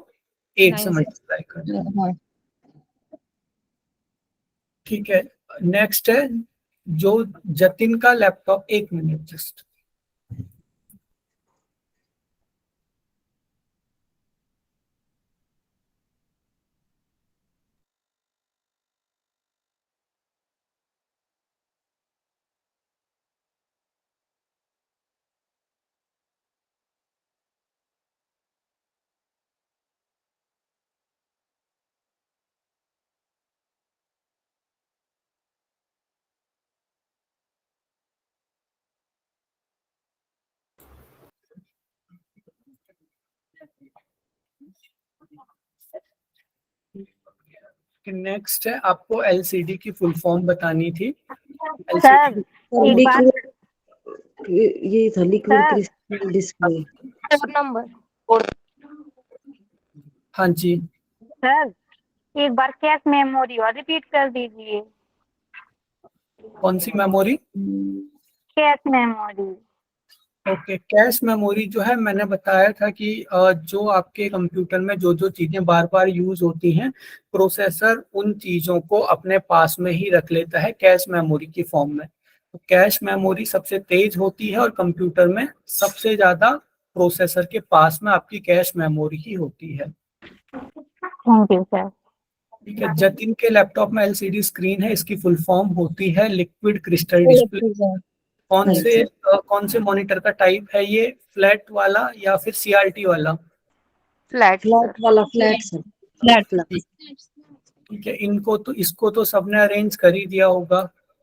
8 से 9 से, मल्टीप्लाई करेंगे। हाँ। ठीक है, नेक्स्ट है जो जतिन का लैपटॉप, 1 मिनट जस्ट। नेक्स्ट है आपको एलसीडी की फुल फॉर्म बतानी थी। सर एक बार ये था लिक्विड क्रिस्टल डिस्प्ले। 4 नंबर। हाँ जी, सर एक बार कैश मेमोरी और रिपीट कर दीजिए। कौन सी memory? Cache memory. Okay, cache memory जो है मैंने बताया था कि जो आपके कंप्यूटर में जो जो चीजें बार बार यूज होती हैं, प्रोसेसर उन चीजों को अपने पास में ही रख लेता है कैश मेमोरी की फॉर्म में। तो कैश मेमोरी सबसे तेज होती है और कंप्यूटर में सबसे ज्यादा प्रोसेसर के पास में आपकी कैश मेमोरी ही होती है। Thank you sir. ठीक है, जतिन के लैपटॉप में एलसीडी स्क्रीन है, इसकी फुल फॉर्म होती है लिक्विड क्रिस्टल डिस्प्ले। कौन से मॉनिटर का टाइप है ये? फ्लैट वाला या फिर सीआरटी वाला? Flat flat sir. वाला, फ्लैट सर, फ्लैट। ठीक है, इसको तो सबने अरेंज कर ही दिया होगा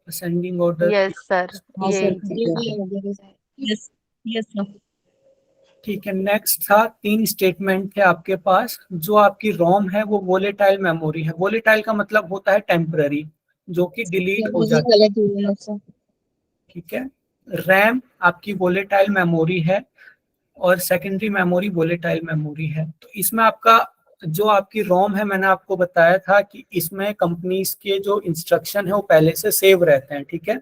असेंडिंग ऑर्डर। यस सर, हाँ ये सर, यस यस सर। ठीक है, नेक्स्ट था 3 स्टेटमेंट थे आपके पास। जो आपकी रोम है वो वोलेटाइल मेमोरी है। वोलेटाइल का मतलब होता है टेम्पररी, जो कि डिलीट हो जाती है। गलत हुआ सर। ठीक है, रैम आपकी वोलेटाइल मेमोरी है और सेकेंडरी मेमोरी वोलेटाइल मेमोरी है। तो इसमें आपका जो आपकी रोम है, मैंने आपको बताया था कि इसमें कंपनीज के जो इंस्ट्रक्शन है वो पहले से सेव रहते हैं। ठीक है,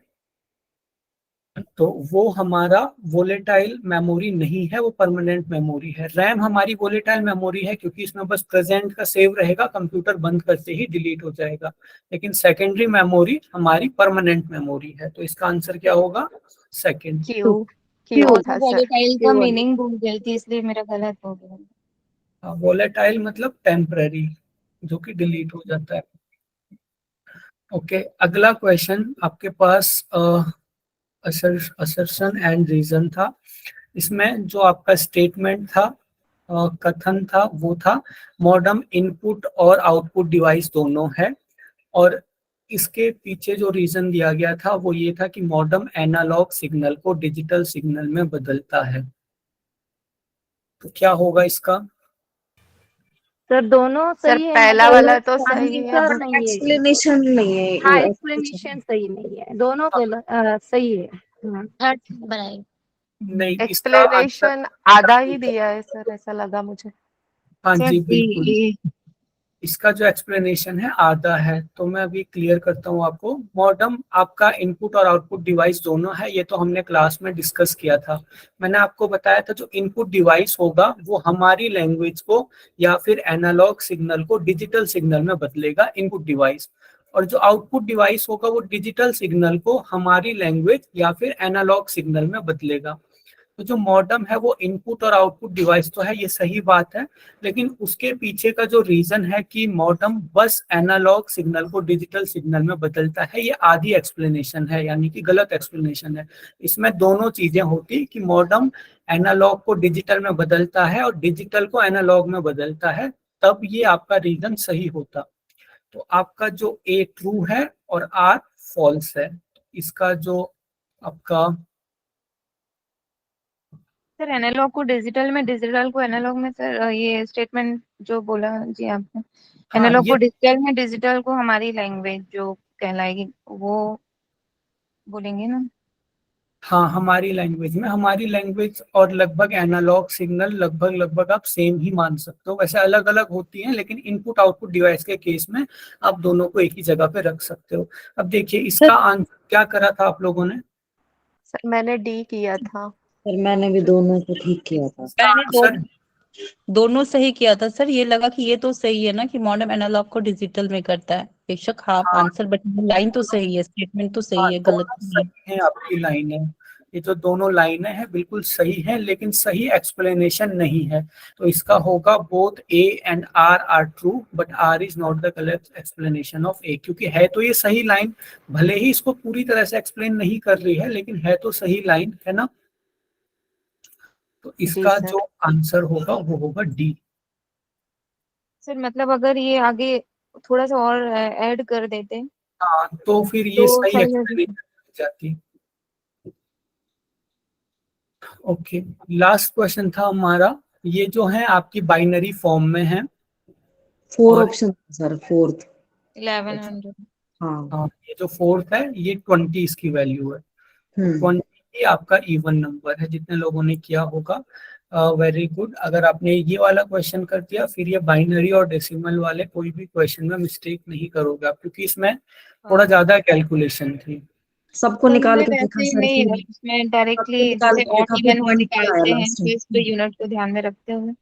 तो वो हमारा वोलेटाइल मेमोरी नहीं है, वो परमानेंट मेमोरी है। रैम हमारी वोलेटाइल मेमोरी है क्योंकि इसमें बस प्रेजेंट का सेव रहेगा, कंप्यूटर बंद करते ही डिलीट हो जाएगा। लेकिन सेकेंडरी मेमोरी हमारी परमानेंट मेमोरी है। तो इसका आंसर क्या होगा? सेकेंड। क्यू था सर। वोलेटाइल का Q only। मीनिंग भूल गई थी, इसलिए मेरा गलत हो गया। वोलेटाइल मतलब टेम्पररी, जो कि डिलीट हो जाता है। ओके, अगला क्वेश्चन आपके पास असर्शन एंड रीजन था। इसमें जो आपका स्टेटमेंट था, कथन था, वो था मॉडेम इनपुट और आउटपुट डिवाइस दोनों है। और इसके पीछे जो रीजन दिया गया था वो ये था कि मॉडेम एनालॉग सिग्नल को डिजिटल सिग्नल में बदलता है। तो क्या होगा इसका? सर दोनों सर सही है, पहला मतलब वाला तो सही है। आंसर नहीं है। एक्सप्लेनेशन नहीं है। हाँ एक्सप्लेनेशन सही नहीं है, दोनों सही है। थर्ड बनाए। नहीं, इसका आंसर एक्सप्लेनेशन आधा ही दिया है सर, ऐसा लगा मुझे। हाँ जी बिल्कुल, इसका जो एक्सप्लेनेशन है आधा है। तो मैं अभी क्लियर करता हूँ आपको। मॉडेम आपका इनपुट और आउटपुट डिवाइस दोनों है, ये तो हमने क्लास में डिस्कस किया था। मैंने आपको बताया था जो इनपुट डिवाइस होगा वो हमारी लैंग्वेज को या फिर एनालॉग सिग्नल को डिजिटल सिग्नल में बदलेगा, इनपुट डिवाइस। और जो आउटपुट डिवाइस होगा वो डिजिटल सिग्नल को हमारी लैंग्वेज या फिर एनालॉग सिग्नल में बदलेगा। तो जो मॉडेम है वो इनपुट और आउटपुट डिवाइस तो है, ये सही बात है। लेकिन उसके पीछे का जो रीजन है कि मॉडेम बस एनालॉग सिग्नल को डिजिटल सिग्नल में बदलता है, ये आधी एक्सप्लेनेशन है, यानी कि गलत एक्सप्लेनेशन है। इसमें दोनों चीजें होती कि मॉडेम एनालॉग को डिजिटल में बदलता है और डिजिटल को एनालॉग में बदलता है, तब ये आपका रीजन सही होता। तो आपका जो ए ट्रू है और आर फॉल्स है। इसका जो आपका सर एनालॉग को डिजिटल में, डिजिटल को एनालॉग में, सर ये स्टेटमेंट जो बोला जी आपने, हाँ एनालॉग ये को डिजिटल में, डिजिटल को हमारी लैंग्वेज जो कहलाएगी वो बोलेंगे ना। हाँ हमारी लैंग्वेज में, हमारी लैंग्वेज और लगभग एनालॉग सिग्नल लगभग आप सेम ही मान सकते हो। वैसे अलग अलग होती हैं, लेकिन इनपुट आउटपुट डिवाइस के केस में आप दोनों को एक ही जगह पे रख सकते हो। अब देखिए इसका आंसर क्या करा था आप लोगों ने? सर मैंने डी किया था। सर मैंने भी दोनों को ठीक किया था। इसका आंसर दोनों सही किया था सर। ये लगा कि ये तो सही है ना कि मॉडेम एनालॉग को डिजिटल में करता है, बेशक हाफ हाँ आंसर, बट लाइन तो सही है, स्टेटमेंट तो सही है, गलत दोनों नहीं है। सही है आपकी लाइनें। ये जो दोनों लाइनें हैं बिल्कुल सही है, लेकिन सही एक्सप्लेनेशन नहीं है। तो इसका होगा both A and R are true but R is not the correct explanation of A, क्योंकि है तो ये सही लाइन, भले ही इसको पूरी तरह से एक्सप्लेन नहीं कर रही है, लेकिन है तो सही लाइन, है ना। तो इसका सर। जो आंसर होगा वो होगा डी। सर मतलब अगर ये आगे थोड़ा सा और ऐड कर देते हाँ तो फिर ये तो सही सही हो एक्सप्लेनेशन हो जाती। ओके, लास्ट क्वेश्चन था हमारा। ये जो है आपकी बाइनरी फॉर्म में है। 4 और ऑप्शन सर, 4th। 1100। हाँ। हाँ ये जो फोर्थ है ये 20 इसकी वैल्यू है। हम्म। 20 ही आपका इवन नंबर है, जितने लोगों ने किया होगा वेरी गुड। अगर आपने ये वाला क्वेश्चन कर दिया, फिर ये बाइनरी और डेसिमल वाले कोई भी क्वेश्चन में मिस्टेक नहीं करोगे आप, क्योंकि इसमें थोड़ा ज्यादा कैलकुलेशन थी। सबको सर निकाल मैं के वैसे देखा ही सर, नहीं, फिर उसमें सबको डायरेक्टली निकाल जैसे के ऑड देखा, फिर इवन में पॉइंट आया निकालते हैं लास्ट तो इसको में। यूनिट को ध्यान में रखते हुए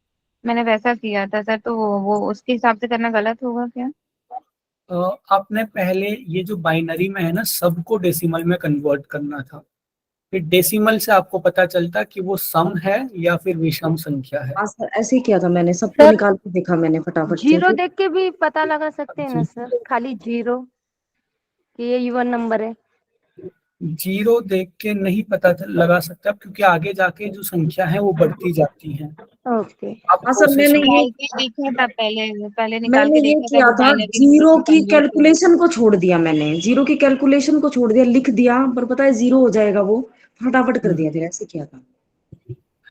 मैंने वैसा किया था सर। तो वो उसके हिसाब से करना गलत होगा क्या? आपने पहले ये जो बाइनरी में है ना, सबको डेसिमल में कन्वर्ट करना था, फिर डेसिमल से आपको पता चलता कि वो सम है या फिर विषम संख्या है। हाँ सर ऐसे ही किया था मैंने, सबको सर निकाल के देखा मैंने फटाफट से। जीरो फिर देख के भी पता लगा सकते हैं ना सर, खाली जीरो कि ये इवन नंबर है। जीरो देख के नहीं पता लगा सकता, क्योंकि आगे जाके जो संख्या है वो बढ़ती जाती है। ओके। आप हाँ सर कोशिश निकाल के देखा था, पहले निकाल मैंने के ये देखा था किया वो था, बाइनरी जीरो में की कन्वर्ट हो। कैलकुलेशन को छोड़ दिया मैंने, जीरो की कैलकुलेशन को छोड़ दिया, लिख दिया, पर पता है जीरो हो जाएगा वो, फटाफट कर दिया, फिर ऐसे किया था।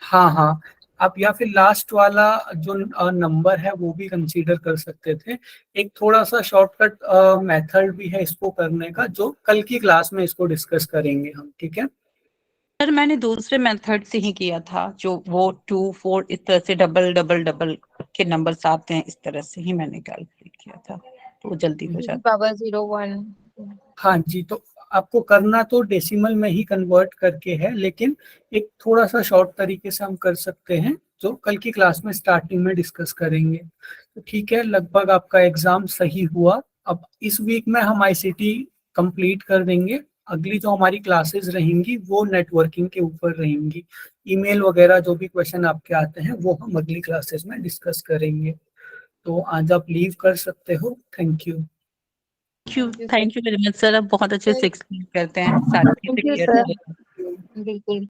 हाँ हाँ, आप या फिर लास्ट वाला जो नंबर है वो भी कंसीडर कर सकते थे। एक थोड़ा सा शॉर्टकट मेथड भी है इसको करने का, जो कल की क्लास में इसको डिस्कस करेंगे हम, ठीक है। सर मैंने दूसरे मेथड से ही किया था, जो वो 2 4 इस तरह से डबल डबल डबल के नंबर्स आते हैं, इस तरह से ही मैंने कैलकुलेट किया था, तो वो जल्दी हो जाता। पावर 01। हाँ जी, तो आपको करना तो डेसिमल में ही कन्वर्ट करके है, लेकिन एक थोड़ा सा शॉर्ट तरीके से हम कर सकते हैं, जो कल की क्लास में स्टार्टिंग में डिस्कस करेंगे। तो ठीक है, लगभग आपका एग्जाम सही हुआ। अब इस वीक में हम आईसीटी कंप्लीट कर देंगे। अगली जो हमारी क्लासेस रहेंगी वो नेटवर्किंग के ऊपर रहेंगी। ईमेल वगैरह जो भी क्वेश्चन आपके आते हैं वो हम अगली क्लासेस में डिस्कस करेंगे। तो आज आप लीव कर सकते हो। Thank you. Thank you very much sir, आप बहुत अच्छे से एक्सप्लेन करते हैं, सारी चीजें थैंक यू क्लियर सर। हो। बिल्कुल।